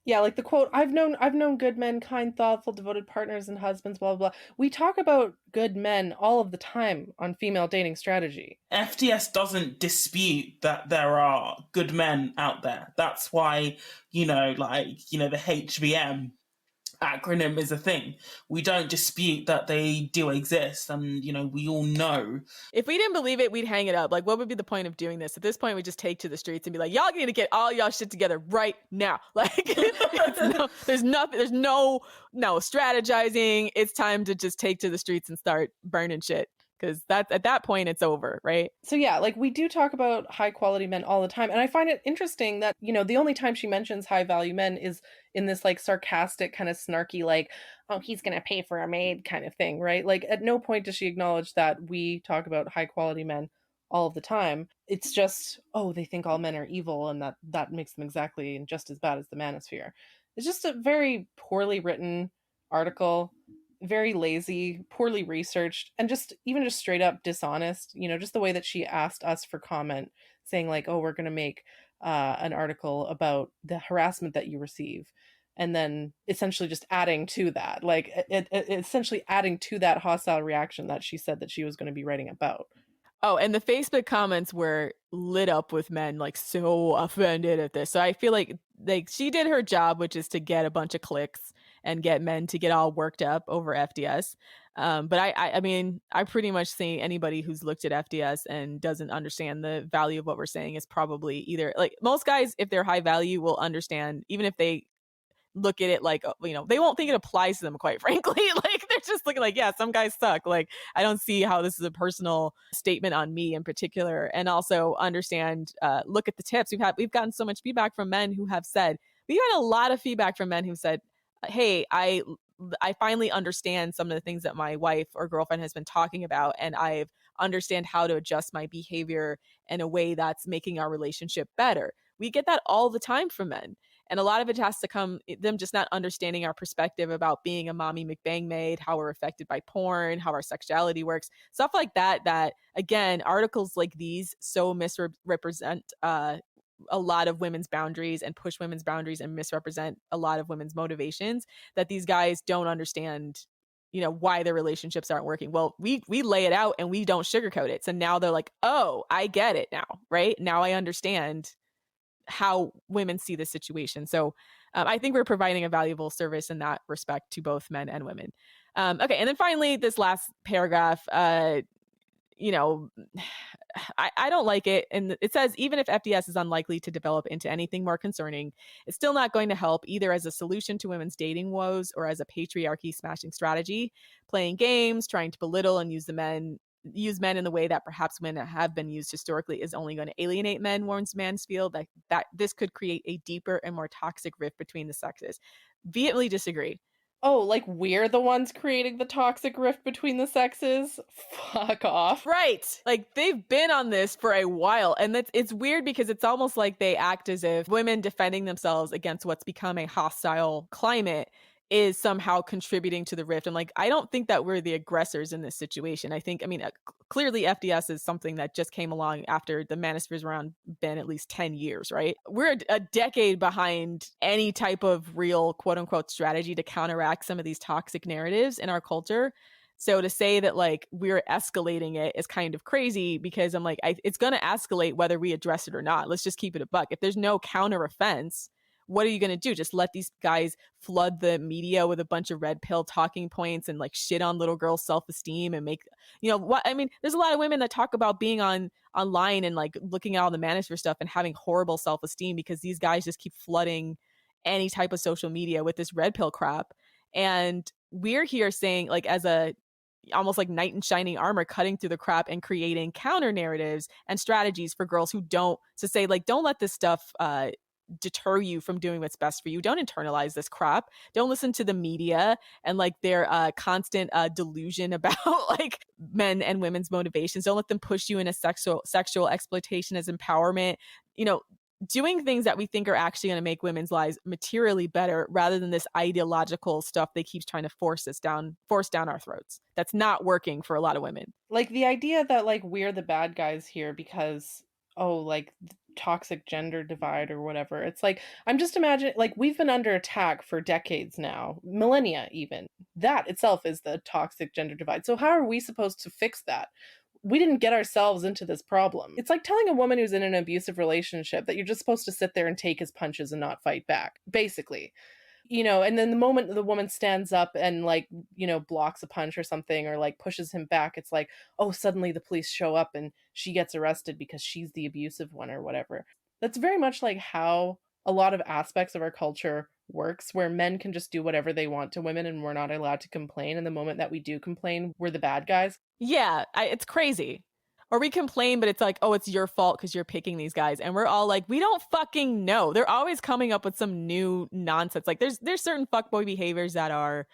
Yeah, like the quote, I've known good men, kind, thoughtful, devoted partners and husbands, blah, blah, blah. We talk about good men all of the time on Female Dating Strategy. FDS doesn't dispute that there are good men out there. That's why, the HBM acronym is a thing. We don't dispute that they do exist, and we all know. If we didn't believe it, we'd hang it up. Like, what would be the point of doing this? At this point, we just take to the streets and be like, y'all need to get all y'all shit together right now. Like, there's no strategizing. It's time to just take to the streets and start burning shit, because at that point it's over, right? So yeah, like, we do talk about high quality men all the time, and I find it interesting that the only time she mentions high value men is in this like sarcastic, kind of snarky, like, oh, he's gonna pay for a maid kind of thing, right? Like, at no point does she acknowledge that we talk about high quality men all of the time. It's just, oh, they think all men are evil, and that makes them exactly and just as bad as the manosphere. It's just a very poorly written article, very lazy, poorly researched, and just straight up dishonest. Just the way that she asked us for comment, saying like, oh, we're going to make an article about the harassment that you receive, and then essentially just adding to that, like essentially adding to that hostile reaction that she said that she was going to be writing about. Oh, and the Facebook comments were lit up with men like so offended at this. So I feel like she did her job, which is to get a bunch of clicks and get men to get all worked up over FDS. But I mean, I pretty much see anybody who's looked at FDS and doesn't understand the value of what we're saying is probably either, like, most guys, if they're high value, will understand, even if they look at it like, they won't think it applies to them, quite frankly. Like, they're just looking like, yeah, some guys suck. Like, I don't see how this is a personal statement on me in particular. And also understand, look at the tips. We've gotten so much feedback from men who have said, we've had a lot of feedback from men who said, hey, I finally understand some of the things that my wife or girlfriend has been talking about, and I've understand how to adjust my behavior in a way that's making our relationship better. We get that all the time from men. And a lot of it has to come them just not understanding our perspective about being a mommy McBang maid, how we're affected by porn, how our sexuality works, stuff like that. That, again, articles like these so misrepresent a lot of women's boundaries and push women's boundaries and misrepresent a lot of women's motivations, that these guys don't understand, why their relationships aren't working. Well, we lay it out and we don't sugarcoat it. So now they're like, oh, I get it now, right? Now I understand how women see the situation. So I think we're providing a valuable service in that respect to both men and women. Okay. And then finally, this last paragraph, I don't like it. And it says, even if FDS is unlikely to develop into anything more concerning, it's still not going to help either as a solution to women's dating woes or as a patriarchy smashing strategy. Playing games, trying to belittle and use men in the way that perhaps women have been used historically is only going to alienate men, warns Mansfield, that this could create a deeper and more toxic rift between the sexes. Vehemently disagree. Oh, like, we're the ones creating the toxic rift between the sexes? Fuck off. Right. Like, they've been on this for a while. And it's weird because it's almost like they act as if women defending themselves against what's become a hostile climate is somehow contributing to the rift. And like, I don't think that we're the aggressors in this situation. I mean, clearly FDS is something that just came along after the manosphere's around been at least 10 years, right? We're a decade behind any type of real quote unquote strategy to counteract some of these toxic narratives in our culture. So to say that like we're escalating it is kind of crazy, because I'm like, it's going to escalate whether we address it or not. Let's just keep it a buck. If there's no counter offense, what are you going to do? Just let these guys flood the media with a bunch of red pill talking points and like shit on little girls' self-esteem and make, what I mean, there's a lot of women that talk about being online and like looking at all the manosphere stuff and having horrible self-esteem because these guys just keep flooding any type of social media with this red pill crap. And we're here saying, like, as a almost like knight in shining armor, cutting through the crap and creating counter narratives and strategies for girls who don't, to say like, don't let this stuff deter you from doing what's best for you. Don't internalize this crap. Don't listen to the media and like their constant delusion about like men and women's motivations. Don't let them push you into sexual exploitation as empowerment. You know, doing things that we think are actually going to make women's lives materially better rather than this ideological stuff they keep trying to force down our throats. That's not working for a lot of women. Like the idea that like we're the bad guys here because, oh, like toxic gender divide or whatever. It's like, I'm just imagining, like, we've been under attack for decades now, millennia even. That itself is the toxic gender divide. So how are we supposed to fix that? We didn't get ourselves into this problem. It's like telling a woman who's in an abusive relationship that you're just supposed to sit there and take his punches and not fight back, basically. You know, and then the moment the woman stands up and like, you know, blocks a punch or something or like pushes him back, it's like, oh, suddenly the police show up and she gets arrested because she's the abusive one or whatever. That's very much like how a lot of aspects of our culture works, where men can just do whatever they want to women and we're not allowed to complain. And the moment that we do complain, we're the bad guys. Yeah, it's crazy. Or we complain, but it's like, oh, it's your fault because you're picking these guys. And we're all like, we don't fucking know. They're always coming up with some new nonsense. Like there's certain fuckboy behaviors that are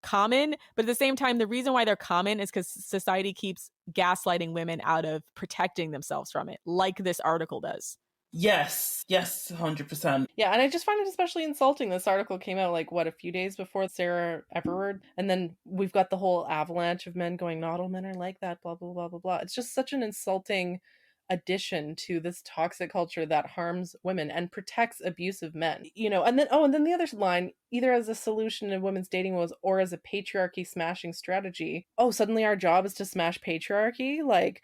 common, but at the same time, the reason why they're common is because society keeps gaslighting women out of protecting themselves from it, like this article does. Yes, 100%. Yeah, and I just find it especially insulting. This article came out like, what, a few days before Sarah Everard? And then we've got the whole avalanche of men going, not all men are like that, blah, blah, blah, blah, blah. It's just such an insulting addition to this toxic culture that harms women and protects abusive men. You know, and then the other line, either as a solution to women's dating woes or as a patriarchy smashing strategy. Oh, suddenly our job is to smash patriarchy? Like...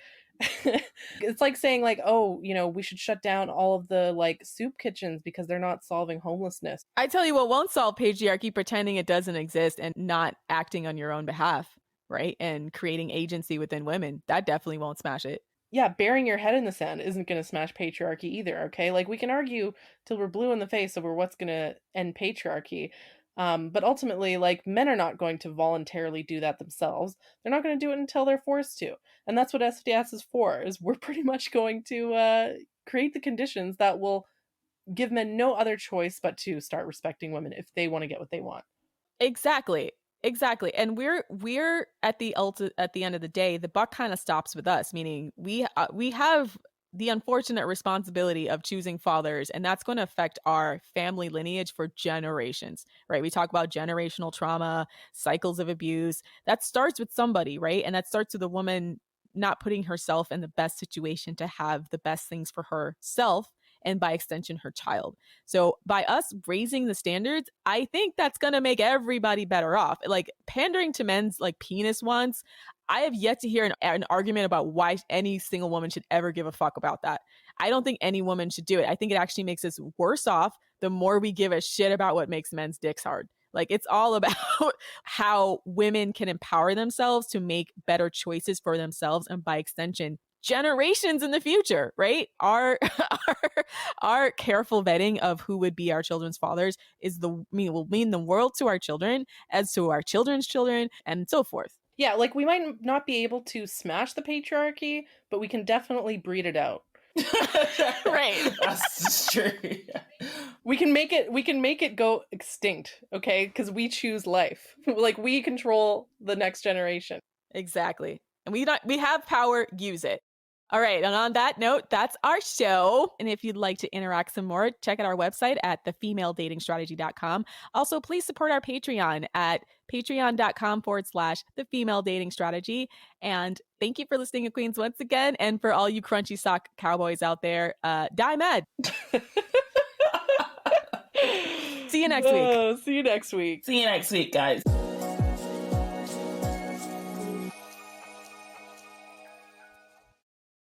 It's like saying like, oh, you know, we should shut down all of the like soup kitchens because they're not solving homelessness. I tell you what won't solve patriarchy: pretending it doesn't exist and not acting on your own behalf, right? And creating agency within women. That definitely won't smash it. Yeah, burying your head in the sand isn't going to smash patriarchy either, okay? Like we can argue till we're blue in the face over what's going to end patriarchy. But ultimately, like, men are not going to voluntarily do that themselves. They're not going to do it until they're forced to. And that's what FDS is for, is we're pretty much going to create the conditions that will give men no other choice but to start respecting women if they want to get what they want. Exactly. And we're at the end of the day, the buck kind of stops with us, meaning we have the unfortunate responsibility of choosing fathers, and that's going to affect our family lineage for generations, right? We talk about generational trauma, cycles of abuse. That starts with somebody, right? And that starts with a woman not putting herself in the best situation to have the best things for herself and by extension her child. So by us raising the standards, I think that's going to make everybody better off. Like pandering to men's like penis wants, I have yet to hear an argument about why any single woman should ever give a fuck about that. I don't think any woman should do it. I think it actually makes us worse off the more we give a shit about what makes men's dicks hard. Like it's all about how women can empower themselves to make better choices for themselves and by extension generations in the future, right? Our careful vetting of who would be our children's fathers will mean the world to our children, as to our children's children, and so forth. Yeah, like we might not be able to smash the patriarchy, but we can definitely breed it out. Right. That's true. We can make it go extinct, okay? Because we choose life. Like we control the next generation. Exactly. And we have power, use it. All right. And on that note, that's our show. And if you'd like to interact some more, check out our website at thefemaledatingstrategy.com. Also, please support our Patreon at patreon.com/thefemaledatingstrategy. And thank you for listening to Queens once again. And for all you crunchy sock cowboys out there, die med. See you next week. See you next week. See you next week, guys.